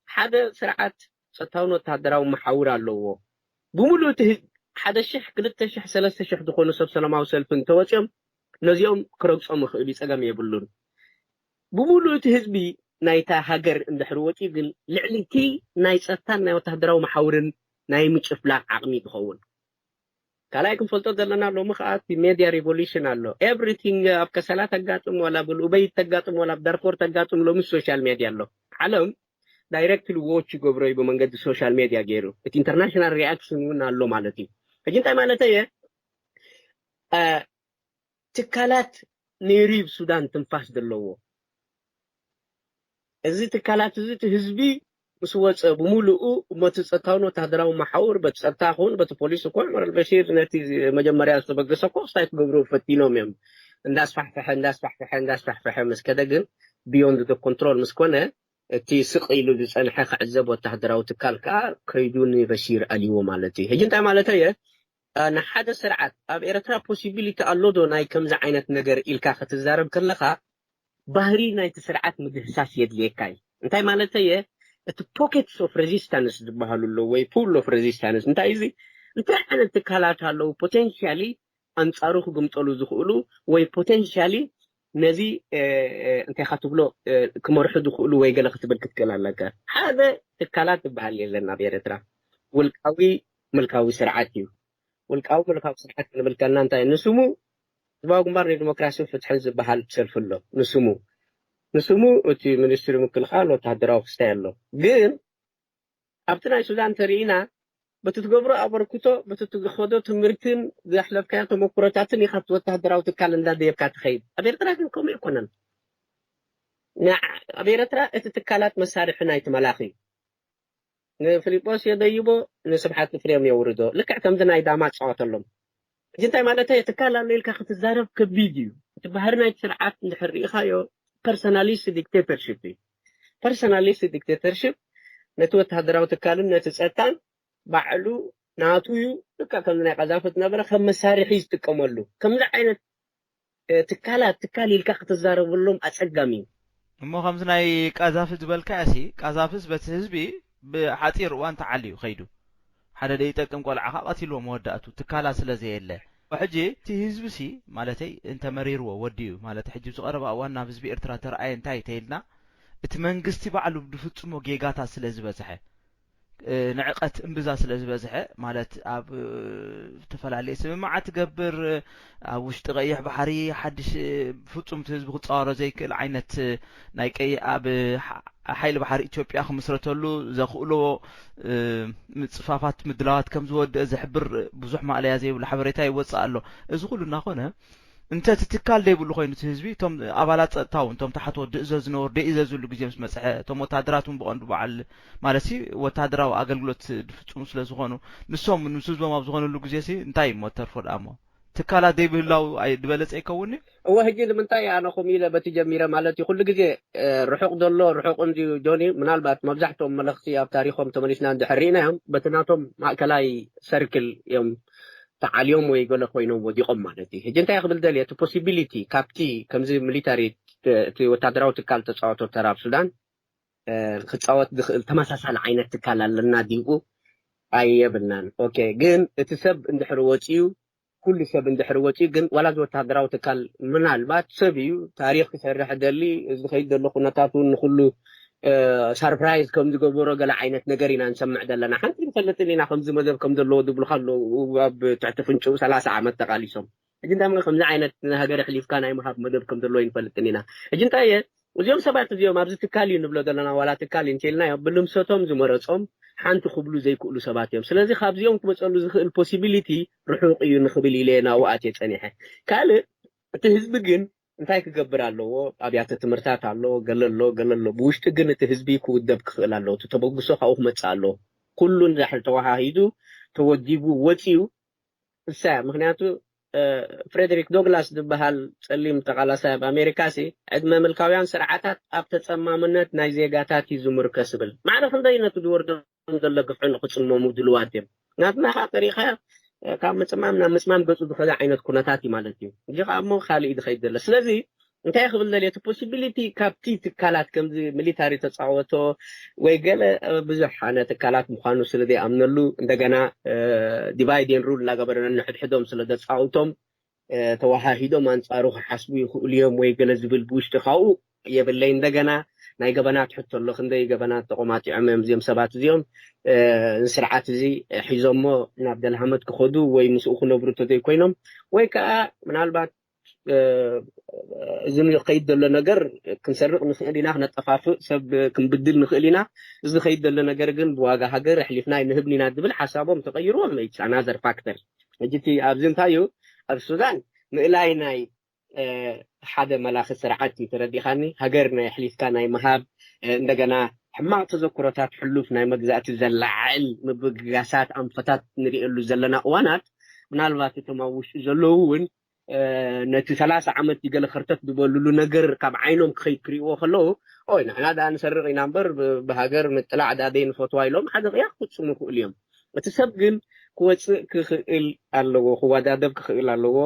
حدا سرعات ستاونو تهدراو محاورا لو بمولو 1,000 2,000 3,000 ዝኾኑ ሰብ ሰላማዊ ሰልፍን ተወፅኦም ነዚኦም ክረግጾም ይኽእሉ ፀገም የብሉን ብሙሉእ እቲ ህዝቢ ናይታ ሃገር እንድሕር ወፂኡ ግን ልዕሊ እቲ ናይ ፀጥታን ናይ ወታደራዊ መሓውርን ናይ ምጭፍላቅ ዓቕሚ ይኸውን ካልኣይ ክንፈልጦ ዘለና ሎሚ ከዓ እቲ ሜድያ ሪቮሉሽን ኣሎ ኤቭሪቲንግ ኣብ ከሰላ ተጋጥም ወላ ብልኡበይ ተጋጥም ወላ ብዳርፎር ተጋጥም ሎሚ ሶሻል ሜድያ ኣሎ ዓለም ዳይሬክትሊ ዎች ይገብሮ እዩ ብመንገዲ ሶሻል ሜድያ ገይሩ እቲ ኢንተርናሽናል ሪአክሽን እውን ኣሎ ማለት እዩ ሕጂ እንታይ ማለት እየ ትካላት ንሪብ ሱዳን ትንፋስ ዘለዎ እዚ ትካላት እዚ እቲ ህዝቢ ምስ ወፀ ብሙሉኡ በቲ ፀጥታውን ወታደራዊ መሓውር በቲ ፀጥታ ይኹን በቲ ፖሊስ ይኹን ዑመር አልበሺር ነቲ መጀመርያ ዝተበገሰ እኮ ስታይ ክገብሩ ፈቲኖም እዮም እንዳስፋሕፈሐ ምስ ከደ ግን ቢዮንድ ደ ኮንትሮል ምስ ኮነ እቲ ስቕ ኢሉ ዝፀንሐ ክዕዘብ ወታደራዊ ትካል ከዓ ከይዱ ንበሺር ኣልይዎ ማለት እዩ ሕጂ እንታይ ማለት እየ ንሓደ ስርዓት ኣብ ኤርትራ ፖሲቢሊቲ ኣሎ ዶ ናይ ከምዚ ዓይነት ነገር ኢልካ ክትዛረብ ከለካ ባህሪ ናይቲ ስርዓት ምድህሳስ የድልየካ እዩ እንታይ ማለት እየ እቲ ፖኬትስ ኦፍ ሬዚስታንስ ዝበሃሉ ኣሎ ወይ ፑል ኦፍ ሬዚስታንስ እንታይ እዚ እንታይ ዓይነት ትካላት ኣለዉ ፖቴንሻሊ ኣንጻሩ ክግምጠሉ ዝኽእሉ ወይ ፖቴንሻሊ ነዚ እንታይ ክትብሎ ክመርሑ ዝኽእሉ ወይ ገለ ክትብል ክትክእል ኣለካ ሓደ ትካላት ዝበሃል የለና ኣብ ኤርትራ ውልቃዊ ስርዓት እዩ ውልቃዊ ምልካዊ ስርዓት ክንብል ከለና እንታይ ንስሙ ህዝባዊ ግንባር ንዲሞክራሲን ፍትሕን ዝበሃል ሰልፊ ኣሎ ንስሙ እቲ ሚኒስትሪ ምክልኻል ወታደራዊ ክስታይ ኣሎ ግን ኣብቲ ናይ ሱዳን ተሪኢና በቲ ትገብሮ ኣበርክቶ በቲ ትኸዶ ትምህርትን ዘሕለፍካዮ ተመኩሮታትን ኢኻ ኣብቲ ወታደራዊ ትካል እንዳደየብካ ትኸይድ ኣብ ኤርትራ ግን ከምኡ ኣይኮነን ኣብ ኤርትራ እቲ ትካላት መሳርሒ ናይቲ መላኽ እዩ ንፊልጶስ የደይቦ ንስብሓት ፍሬም የውርዶ ልክዕ ከምዚ ናይ ዳማ ፀወተሎም እዚ እንታይ ማለት እዩ ትካል ኣሎ ኢልካ ክትዛረብ ከቢድ እዩ እቲ ባህሪ ናይቲ ስርዓት እንድሕር ሪኢኻዮ ፐርሶናሊስት ዲክቴተርሽፕ እዩ ፐርሶናሊስት ዲክቴተርሽፕ ነቲ ወታደራዊ ትካልን ነቲ ፀጥታን ባዕሉ ናቱ እዩ ልካ ከምዚ ናይ ቀዛፍት ነበረ ከም መሳርሒ ዝጥቀመሉ ከምዚ ዓይነት ትካል ኢልካ ክትዛረበሎም ኣፀጋሚ እዩ እሞ ከምዚ ናይ ቀዛፍት ዝበልካ እሲ ቀዛፍስ በቲ ህዝቢ ብሓፂር እዋን ተዓልዩ ኸይዱ ሓደ ደይጠቅም ቆልዓኻ ቀቲልዎ መወዳእቱ ትካላ ስለዘየለ وحجي تهزب سي مالتي انت مرير ووديو مالتي حجي زقرب اوان ناب حزب ኤርትራ ተራእይ እንታይ ተይልና እቲ መንግስቲ ባዕሉ ብፍጹም ጌጋታ ስለዝበዝሐ ንዕቀት እንብዛ ስለዝበዝሐ ማለት ኣብ ተፈላለየ ስምማዓት ገብር ኣብ ውሽጢ ቀይሕ ባሕሪ ሓድሽ ፍጹም ህዝቢ ክጻወሮ ዘይክእል ዓይነት ናይ ቀይ ኣብ ሓይል ባሕሪ ኢትዮጵያ ክምስረተሉ ዘኽእሎ ምጽፋፋት ምድላዋት ከም ዝወድእ ዝሕብር ብዙሕ ማዕለያ ዘይብሉ ሓበሬታ ይወጽእ ኣሎ እዚ ኩሉ እናኾነ እንተ ትትካል ደይብሉ ኮይኑ ህዝቢ ቶም ኣባላት ጸጥታውን ቶም ታሕት ወድእዘ ዝነብሩ ደይዘዝሉ ግዜ ምስ መጽሐ ቶም ወታደራቱን በቀንዱ በዓል ማለት ሲ ወታደራዊ አገልግሎት ፍጹም ስለዝኾኑ ንሶም ንህዝቦም ኣብ ዝኾነሉ ግዜ ሲ እንታይ ሞተር ፈዳሞ ትካላት ደይብህላው ድበለጽ ኣይከውኒ እወ ሕጂ ንምንታይ ኣነኹም ኢለ በቲ ጀሚረ ማለት እዩ ኩሉ ግዜ ርሑቕ ዘሎ ርሑቕ እንዲ ጆኒ ምናልባት መብዛሕትኦም መልእኽቲ ኣብ ታሪኾም ተመሊስና እንድሕሪናዮም በቲ ናቶም ማእከላይ ሰርክል እዮም تعاليوم ويقول لك وينو وديقم مالتي هجنتا يقبل دليل تو possibility كابتي كمزي ميليتاري وتادراو تكال تصاوتو تراب السودان خصاوت تماساسال عينت تكال لنا ديقو اي بنان اوكي جن تسب اندحر وصيو كل سب اندحر وصي جن ولا وتادراو تكال منالبات سبيو تاريخ يسرح دلي از خيد دلو قناتاتون كله سربرايز كم زغبرو غلا عينت نغرينا نسمع دلنا حنت فلت لينا خمز مذهب كم دلو دبل خلو تعتفنچو 30 عام تقاليسم اجنتا من خمز عينت هاجر خليف كان اي محاب مذهب كم دلو ينفلت لينا اجنتا وزيوم سبات زيوم ابز تكالي نبلو دلنا ولا تكالي انتلنا يبلم سوتهم زمرصوم حنت خبلو زي كلو سبات يوم سلازي خابزيوم كمصلو زخل possibility رحوق ينخبل لينا وقت يصنيحه قال تهزب ግን እንታይ ክገብር ኣለዎ ኣብያተ ትምህርታት ኣለዎ ገለሎ ብውሽጢ ግን እቲ ህዝቢ ክውደብ ክኽእል ኣለዎ ተበግሶ ካብኡ ክመጽእ ኣለዎ ኩሉን ዛሕል ተዋሃሂዱ ተወዲቡ ወፂኡ እሳ ምክንያቱ ፍሬደሪክ ዶግላስ ዝበሃል ጸሊም ተቃላሳይ ኣብ ኣሜሪካ ሲ ዕድመ መልካውያን ስርዓታት ኣብ ተጸማምነት ናይ ዜጋታት ይዝምርከስ ብል ማዕረፍ እንደይነቱ ዝወርዶ ዘለግፍዕን ክጽመሙ ድልዋት እዮም ናትና ኻጠሪኻ ካብ መጽማምና መጽማም ገጹ ዝኸዛ ዓይነት ኩነታት ማለት እዩ እጂ ኻሞ ኻልእ ይድኸይድ ዘለ ስለዚ እንታይ ክብል ዘልየት possibility ካብቲ ትካላት ከምዚ ሚሊታሪ ተጻወቶ ወይ ገለ ብዙሕ ኣነ ትካላት ምዃኑ ስለ ዘይኣምነሉ እንደገና ዲቫይድ ኤንድ ሩል እናገበረና ንሕድሕዶም ስለ ዘጻውቶም ተዋሃሂዶም አንጻሩ ክሓስቡ ይኽእሉ እዮም ወይ ገለ ዝብል ብውሽጢ ካብኡ የብለይ እንደገና ናይ ገበናት ሕቶ ኣሎ ክንደይ ገበናት ተቆማጢዖም እዮም እዚኦም ሰባት እዚኦም ስርዓት እዚ ሒዞሞ ናብ ደልሃመት ክኸዱ ወይ ምስኡ ክነብሩ ተዘይኮይኖም ወይ ከዓ ምናልባት እዚ ንኸይድ ዘሎ ነገር ክንሰርቕ ንኽእል ኢና ክነጠፋፍእ ሰብ ክንብድል ንኽእል ኢና እዚ ኸይድ ዘሎ ነገር ግን ብዋጋ ሃገር ኣሕሊፍና ንህብኒ ኢና ዝብል ሓሳቦም ተቐይርዎም ኢትስ ኣናዘር ፋክተር እጅቲ ኣብዚ እንታይ እዩ ኣብ ሱዳን ምእላይ ናይ ሓደ መላኺ ስርዓት ተረዲኻኒ ሃገር ናይ ኣሕሊፍካ ናይ መሃብ እንደገና ሕማቕ ተዘክሮታት ሕሉፍ ናይ መግዛእቲ ዘላዓል ምብግጋሳት ኣንፈታት ንሪእሉ ዘለና እዋናት ምናልባት እቶም ኣብ ውሽጢ ዘለዉ እውን ነቲ 30 ዓመት ይገለ ኽርተት ዝበልሉ ነገር ካብ ዓይኖም ክኸይድ ክሪእዎ ከለዉ ኦይ ንሕና ዳ ንሰርቕ ኢና እምበር ብሃገር ምጥላዕ ዳደይ ንፈትዋ ኢሎም ሓደ ቅያሕ ክፍፅሙ ይኽእሉ እዮም እቲ ሰብ ግን ክወፅእ ክኽእል ኣለዎ ክወዳደብ ክኽእል ኣለዎ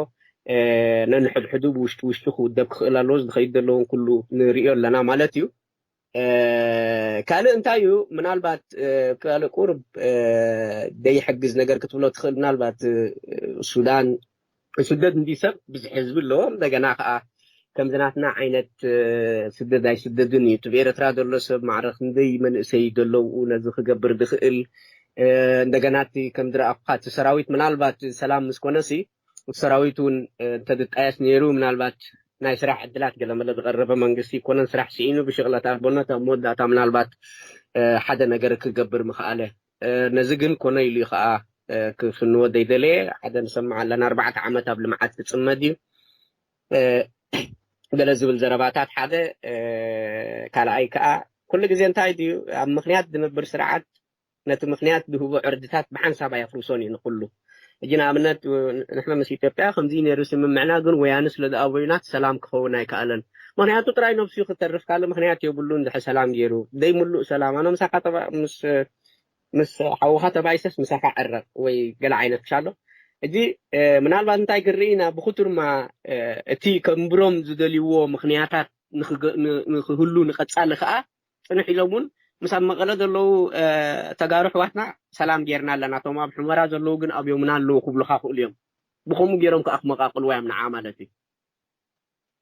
ነንሕድሕዱ ብውሽጢ ክውደብ ክኽእል ኣለዎ ዝኸይድ ዘለውን ኩሉ ንሪኦ ኣለና ማለት እዩ ካልእ እንታይ እዩ ምናልባት ካልእ ቁርብ ደይሕግዝ ነገር ክትብሎ ትኽእል ምናልባት ሱዳን ስደት እንዲሰብ ብዙሕ ህዝቢ ኣለዎ እንደገና ከዓ ከምዝናትና ዓይነት ስደት ኣይስደድን እዩ እቲ ኤርትራ ዘሎ ሰብ ማዕረኽ ክንደይ መንእሰይ ዘለዉ ነዚ ክገብር ዝኽእል እንደገና እቲ ከም ዝረኣኹካ እቲ ሰራዊት ምናልባት ሰላም ምስ ኮነሲ ሰራዊት እውን እንተዝጣየስ ነይሩ ምናልባት ናይ ስራሕ ዕድላት ገለ መለ ዝቐረበ መንግስቲ ኮነን ስራሕ ስኢኑ ብሽቕለታት ቦነት ኣብ መወዳእታ ምናልባት ሓደ ነገር ክገብር ምኽኣለ ነዚ ግን ኮነ ኢሉ ከዓ ክንወደ ይደለየ ሓደ ንሰምዕ ኣለና 4 ዓመት ኣብ ልምዓት ክፅመድ እዩ ገለ ዝብል ዘረባታት ሓደ ካልኣይ ከዓ ኩሉ ግዜ እንታይ ድዩ ኣብ ምክንያት ዝነብር ስርዓት ነቲ ምክንያት ዝህቦ ዕርድታት ብሓንሳብ ኣየፍርሶን እዩ ንኩሉ እጂ ንኣብነት ንሕና ምስ ኢትዮጵያ ከምዚ ነይሩ ስምምዕና ግን ወያነ ስለ ዝኣበዩናት ሰላም ክኸውን ኣይከኣለን ምክንያቱ ጥራይ ነብሱ ክተርፍ ካለ ምክንያት የብሉን ድሕሪ ሰላም ገይሩ ዘይምሉእ ሰላም ኣነ ምሳኻ ምስ ሓውኻ ተባይሰስ ምሳኻ ዕረቕ ወይ ገለ ዓይነት ክሻሎ እጂ ምናልባት እንታይ ክርኢና ብኽቱርማ እቲ ከምብሮም ዝደልይዎ ምክንያታት ንክህሉ ንቐጻሊ ከዓ ፅንሕ ኢሎም እውን ምስ ኣብ መቐለ ዘለዉ ተጋሩ ኣሕዋትና ሰላም ጌርና ኣለና እቶም ኣብ ሕመራ ዘለዉ ግን ኣብዮምና ኣለዉ ክብሉካ ክእሉ እዮም ብከምኡ ገይሮም ከዓ ክመቃቅልዋ እዮም ንዓ ማለት እዩ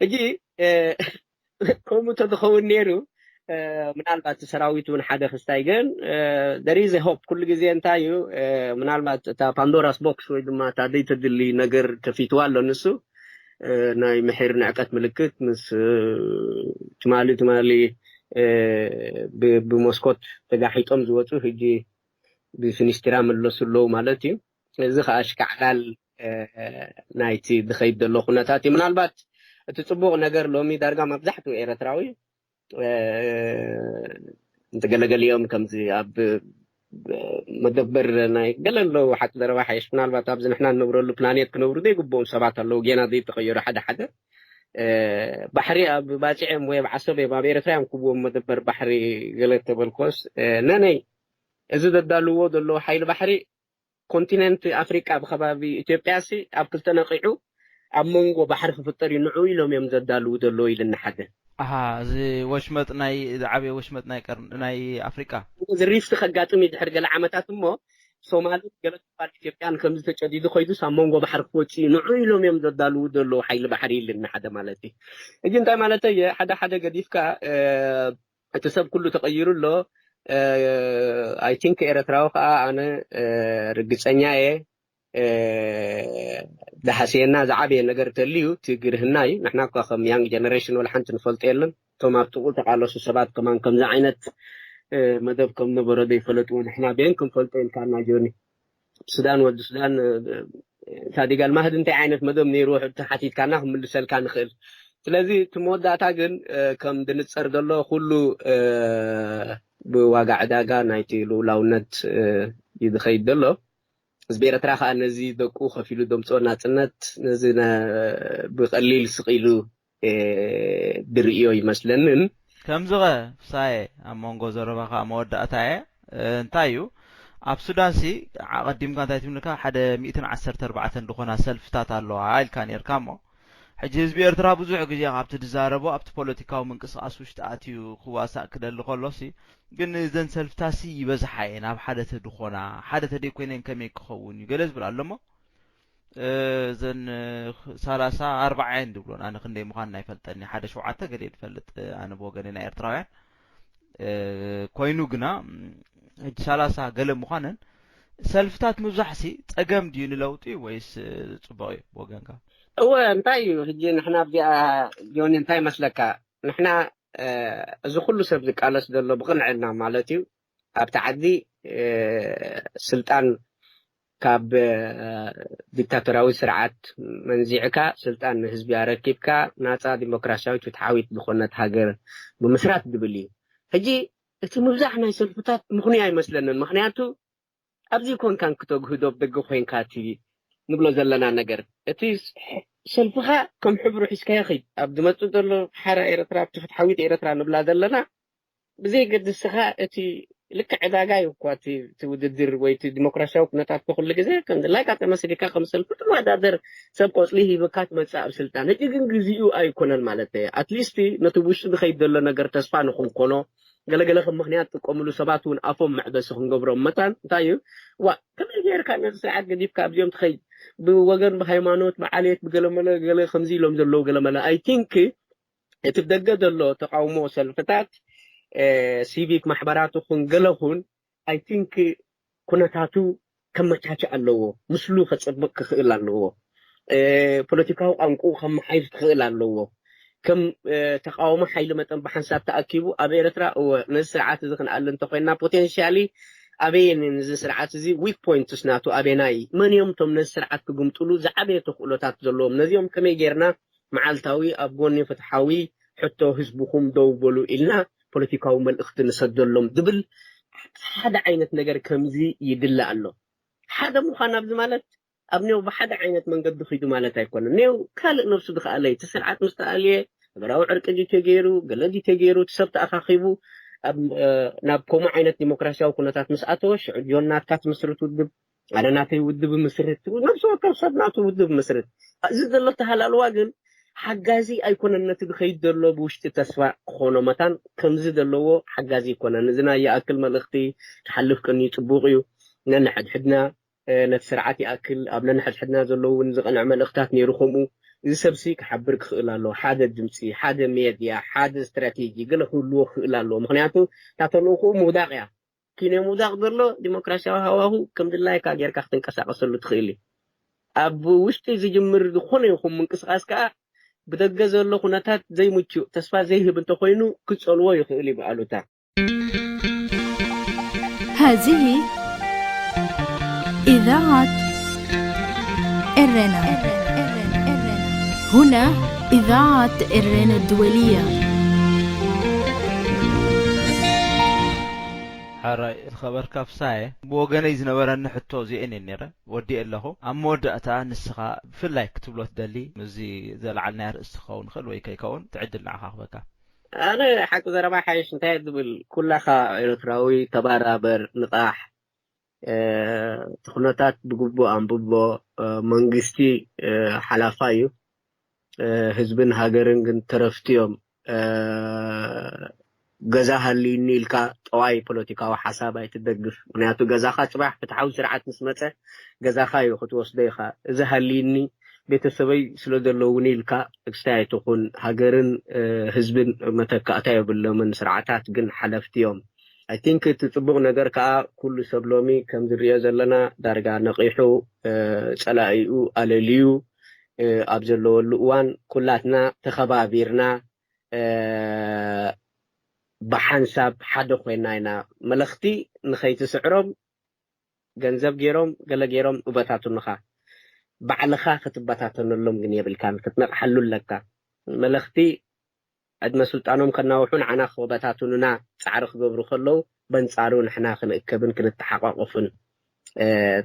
እጂ ከምኡ ተዝኸውን ነይሩ ምናልባት ሰራዊት እውን ሓደ ክስታይ ግን there is a hope ኩሉ ግዜ እንታይ እዩ ምናልባት እታ ፓንዶራስ ቦክስ ወይ ድማ እታ ዘይተድሊ ነገር ከፊትዋ ኣሎ ንሱ ናይ ምሕር ንዕቀት ምልክት ምስ ትማሊ ብሞስኮት ተጋሒጦም ዝወፁ ሕጂ ብፊኒስትራ መለሱ ኣለዉ ማለት እዩ እዚ ከዓ ሽካዕላል ናይቲ ዝኸይድ ዘሎ ኩነታት እዩ ምናልባት እቲ ፅቡቕ ነገር ሎሚ ዳርጋ መብዛሕትኡ ኤርትራዊ እንተገለገሊኦም ከምዚ ኣብ መደበር ናይ ገለ ኣለዉ ሓቂ ዘረባ ሓየሽ ምናልባት ኣብዚ ንሕና ንነብረሉ ፕላኔት ክነብሩ ዘይግብኦም ሰባት ኣለዉ ጌና ዘይተቐየሩ ሓደ ባሕሪ ኣብ ባፂዕም ወይ ኣብ ዓሰበ ኣብ ኤርትራ እዮም ክብዎም መደበር ባሕሪ ገለ ተበልኮስ ነነይ እዚ ዘዳልዎ ዘለዎ ሓይሊ ባሕሪ ኮንቲነንት ኣፍሪቃ ብኸባቢ ኢትዮጵያ ሲ ኣብ ክልተ ነቂዑ ኣብ መንጎ ባሕሪ ክፍጠር እዩ ንዑ ኢሎም እዮም ዘዳልዉ ዘለዎ ኢልና ሓደ እዚ ወሽመጥ ናይ ዓበየ ወሽመጥ ናይ ኣፍሪቃ እዚ ሪፍቲ ከጋጥም ድሕሪ ገለ ዓመታት እሞ ሶማሊ ገለ ክፋል ኢትዮጵያን ከምዚ ተጨዲዱ ኮይዱስ ኣብ መንጎ ባሕሪ ክወፂ ንዑ ኢሎም እዮም ዘዳልዉ ዘለዉ ሓይሊ ባሕሪ ኢልና ሓደ ማለት እዩ እጂ እንታይ ማለት እየ ሓደ ገዲፍካ እቲ ሰብ ኩሉ ተቐይሩ ኣሎ ኣይ ቲንክ ኤርትራዊ ከዓ ኣነ ርግፀኛ እየ دحسينا زعبي نجار تليو تجرهنا نحن كم يانج جنريشن ولا حنت نفلت يلن ثم بتقول تعالوا الشباب كمان كم زعينت مدب كم نبردي فلتون إحنا بينكم فلتين كان جوني السودان والسودان سادي قال ما هاد انت عينت مدب نيروح تحتيت كانهم من السل كان خير لذي تمود أعتقد كم دنتصر الله كله بواقع داقة نايتي لو نت يدخيد الله زبيرة تراخ نزي دكو خفيلو دمتو ناتنت نزينا بقليل سقيلو دريو يمثلن كم زغه ساي امونغو زربخا مود اتاي انتايو اب سودان سي قديم كان تايتمنكا 114 دخونا سلفتات الله عائل كان يركامو ሕጂ ህዝቢ ኤርትራ ብዙሕ ግዜ ኣብቲ ዝዛረቦ ኣብቲ ፖለቲካዊ ምንቅስቃስ ውሽጢ ኣትዩ ክዋሳእ ክደሊ ከሎሲ ግን እዘን ሰልፍታሲ ይበዝሓ እየን ኣብ ሓደ ተድኾና ሓደ ተደይኮይነን ከመይ ክኸውን እዩ ገለ ዝብል ኣሎ እሞ እዘን 30 40 ድብሎን ኣነ ክንደይ ምዃን ኣይፈልጠኒ ሓደ 7 ገለ ዝፈልጥ ኣነ ብወገኔ ናይ ኤርትራውያን ኮይኑ ግና ሕጂ 30 ገለ ምዃነን ሰልፍታት ምብዛሕሲ ፀገም ድዩ ንለውጢ ወይስ ፅቡቅ እዩ ብወገንካ هو انتاي هجي نحنا بدي جوني انتاي مسلكا نحنا اذا كل سبب قالس دلو بقنعنا مالتي ابتعدي سلطان كاب ديكتاتوراوي سرعات منزيعكا سلطان حزبي ركبكا ناصا ديمقراسياوي تحاويت بخونت هاجر بمسرات دبلي هجي እቲ ምብዛሕ ናይ ሰልፍታት ምኽንያት ይመስለንን ምኽንያቱ ኣብዚ ኮን ካን ክትግህዶ ብደገ ኮይንካቲ ንብሎ ዘለና ነገር እቲ ሰልፍኻ ከም ሕብሩ ሒዝካ ይኸይድ ኣብ ድመፁ ዘሎ ሓራ ኤርትራ ብትፍትሓዊት ኤርትራ ንብላ ዘለና ብዘይ ገድስኻ እቲ ልክዕ ዕዳጋ እዩ እኳ እቲ ውድድር ወይ እቲ ዲሞክራሲያዊ ኩነታት ብኩሉ ግዜ ከም ድላይ ካብ ተመስሊካ ከም ሰልፊ ትወዳደር ሰብ ቆፅሊ ሂበካ ትመፅእ ኣብ ስልጣን ሕጂ ግን ግዚኡ ኣይኮነን ማለት እዩ ኣትሊስት ነቲ ውሽጢ ዝኸይድ ዘሎ ነገር ተስፋ ንክንኮኖ ገለገለ ከም ምክንያት ጥቆምሉ ሰባት እውን ኣፎም መዕበሲ ክንገብሮም መታን እንታይ እዩ ዋ ከመይ ጌርካ ነዚ ስርዓት ገዲፍካ ኣብዚኦም ትኸይድ ብወገን ብሃይማኖት ብዓልየት ብገለመለ ገለ ከምዚ ኢሎም ዘለዉ ገለመለ ኣይ ቲንክ እቲ ብደገ ዘሎ ተቃውሞ ሰልፍታት ሲቪክ ማሕበራቱ ክንገለኹን ኣይ ቲንክ ኩነታቱ ከመቻቸ ኣለዎ ምስሉ ከፅብቅ ክኽእል ኣለዎ ፖለቲካዊ ቋንቁ ከመሓይሽ ክኽእል ኣለዎ ከም ተቃውሞ ሓይሊ መጠን ብሓንሳብ ተኣኪቡ ኣብ ኤርትራ ነዚ ስርዓት እዚ ክንኣለ እንተኮይና ፖቴንሻሊ ኣበየን ነዚ ስርዓት እዚ ዊክ ፖይንትስ ናቱ ኣበየናይ መን እዮም እቶም ነዚ ስርዓት ክግምጥሉ ዝዓበየ ተኽእሎታት ዘለዎም ነዚኦም ከመይ ጌርና መዓልታዊ ኣብ ጎኒ ፍትሓዊ ሕቶ ህዝብኩም ደው በሉ ኢልና ፖለቲካዊ መልእኽቲ ንሰደሎም ድብል ሓደ ዓይነት ነገር ከምዚ ይድላ ኣሎ ሓደ ምዃን ኣብዚ ማለት ኣብ ኔው ብሓደ ዓይነት መንገዲ ኺዱ ማለት ኣይኮነን ኔው ካልእ ነፍሱ ድኸኣለይ እቲ ስርዓት ምስ ተኣልየ ነገራዊ ዕርቂ ተገይሩ ገለዲ ተገይሩ እቲ ሰብ ተኣኻኺቡ ናብ ከምኡ ዓይነት ዲሞክራሲያዊ ኩነታት ምስ ኣተወ ሽዑ ጆን ናትካ ትምስርት ውድብ ኣነ ናተይ ውድብ ምስርት ነፍሲ ወከፍ ሰብ ናቱ ውድብ ምስርት እዚ ዘሎ ተሃላልዋ ግን ሓጋዚ ኣይኮነን ነቲ ድኸይድ ዘሎ ብውሽጢ ተስፋ ክኾኖ መታን ከምዚ ዘለዎ ሓጋዚ ይኮነን እዚ ናይ ይኣክል መልእኽቲ ክሓልፍ ቀኒ ፅቡቕ እዩ ነንሕድሕድና ነቲ ስርዓት ይኣክል ኣብ ነንሕድሕድና ዘለዉ እውን ዝቐንዕ መልእኽታት ነይሩ ከምኡ እዚ ሰብሲ ክሓብር ክኽእል ኣለዎ ሓደ ድምፂ ሓደ ሜድያ ሓደ ስትራቴጂ ገለ ክህልዎ ክኽእል ኣለዎ ምክንያቱ ታተልእኹ ምውዳቕ እያ ኪነ ምውዳቕ ዘሎ ዲሞክራሲያዊ ሃዋሁ ከም ድላይካ ጌርካ ክትንቀሳቐሰሉ ትኽእል እዩ ኣብ ውሽጢ ዝጅምር ዝኾነ ይኹን ምንቅስቓስ ከዓ ብደገ ዘሎ ኩነታት ዘይምችእ ተስፋ ዘይህብ እንተኮይኑ ክፀልዎ ይኽእል ይበኣሉታ هذه إذاعة إرنا هنا إذاعة إرنا الدولية حراي الخبر كافساي بوغاني زنبرن حتو زيني نيره ودي الله اموداتا نسخا في لايك تبلوت دلي مزي زلعلنا راسخون خل وي كيكون تعدل معها بكا انا حق زربا حيش انتهي دبل كلها ኤርትራዊ ተባራበር ንጣሕ ተኽነታት ብግቦ አንብቦ መንግስቲ ሓላፋ እዩ ህዝብን ሃገርን ግን ተረፍቲዮም ገዛ ሃሊኒ ኢልካ ጠዋይ ፖለቲካዊ ሓሳብ ኣይትደግፍ ምክንያቱ ገዛኻ ፅባሕ ፍትሓዊ ስርዓት ምስ መፀ ገዛኻ እዩ ክትወስዶ ኢኻ እዚ ሃሊኒ ቤተሰበይ ስለ ዘለውኒ ኢልካ እክስታይ ኣይትኹን ሃገርን ህዝብን መተካእታ የብሎምን ስርዓታት ግን ሓለፍቲ እዮም I think እቲ ፅቡቕ ነገር ከዓ ኩሉ ሰብ ሎሚ ከም ዝሪኦ ዘለና ዳርጋ ነቂሑ ፀላኢኡ ኣለልዩ ኣብ ዘለወሉ እዋን ኩላትና ተኸባቢርና ብሓንሳብ ሓደ ኮይና ኢና መልእኽቲ ንኸይትስዕሮም ገንዘብ ገይሮም ገለ ገይሮም እበታትኑኻ ባዕልኻ ክትበታተነሎም ግን የብልካን ክትነቕሓሉ ኣለካ መልእኽቲ ዕድመ ስልጣኖም ከናውሑን ዓና ክበታትኑና ፃዕሪ ክገብሩ ከለዉ በንፃሩ ንሕና ክንእከብን ክንተሓቋቑፍን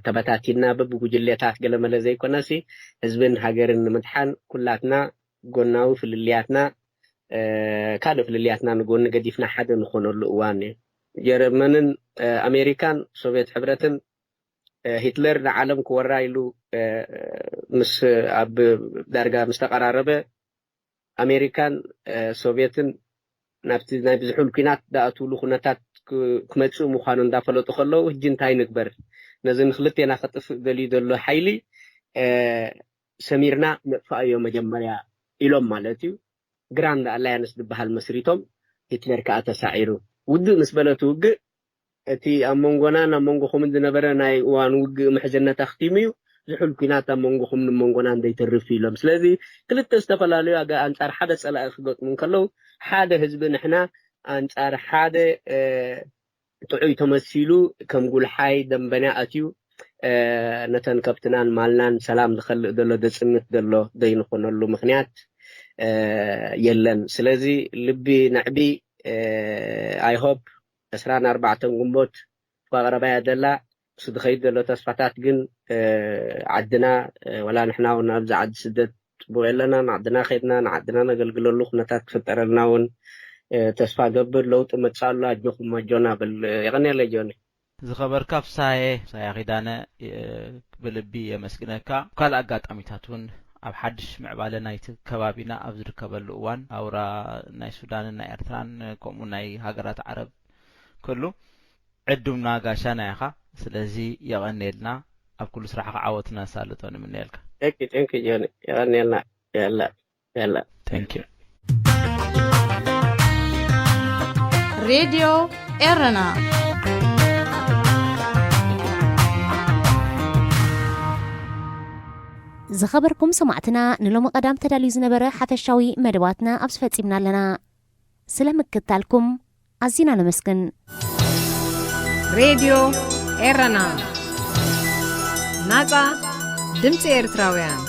ተበታቲና በብጉጅሌታት ገለመለ ዘይኮነሲ ህዝብን ሃገርን ንምድሓን ኩላትና ጎናዊ ፍልልያትና ካልእ ፍልልያትና ንጎኒ ገዲፍና ሓደ ንኾነሉ እዋን እዩ ጀርመንን ኣሜሪካን ሶቪየት ሕብረትን هتلر العالم كورايلو مس أب درجة مستقرارة أمريكان سوفيتن نبتي نبزحول كينات داتولو خناتات كمتسو مخانون دافلو تخلو جنتاي نكبر نزن خلتي أنا خطف دليل حيلي سميرنا فأيو مجمريا إلهم مالتيو جراند ألاينس دبهال مسريتهم هتلر كأتساعيرو ود نسبلتو وج تي أمونغونا نمونغو خمد نبرنا وان وج محزنة تختيميو زحول كينات أمونغو خمد مونغونا ندي ترفيلهم سلذي كلت استفلاليو أجا أنصار حدث على أخذت من كلو حدا حزب نحنا أنصار حدا تعي تمثيلو كم قول حي دم بناءتيو نتن كابتنان مالنان سلام دخل دلو دسنت دلو دين خنلو مخنيات يلن سلذي لبي نعبي I hope أسران 4 قنبوت فغرباء دلا صدخيد دلو تصفتات جن عدنا ولا نحنا ونبز عد سدت بوغلنا عدنا خيدنا عدنا نقلقل اللوخ نتاك فترنا ون تصفى قبر لو تمتصال أجوكم مجونا يغني اللي جوني زخبر كاف ساي غيدانا بلبي يمسكنكا قال أقات أميتاتون أب حدش معبالة نايت كبابينا أبزر كبال وان أورا ناي سودان ناي إرتران كومو ناي هاجرات عرب كله عدونا قاشانا يخا سلازي يغني لنا أب كل سرحة عوتنا سالتون من يلك thank you جوني يغني لنا يلا thank you راديو إيرنا زخبركم سمعتنا نلوم قدام تداليو زنبرة حفشاوي مدواتنا أبسفتيبنا لنا سلامك كتالكم عزينا نمسكن راديو إيرنا ناتا دمت إيرتراويان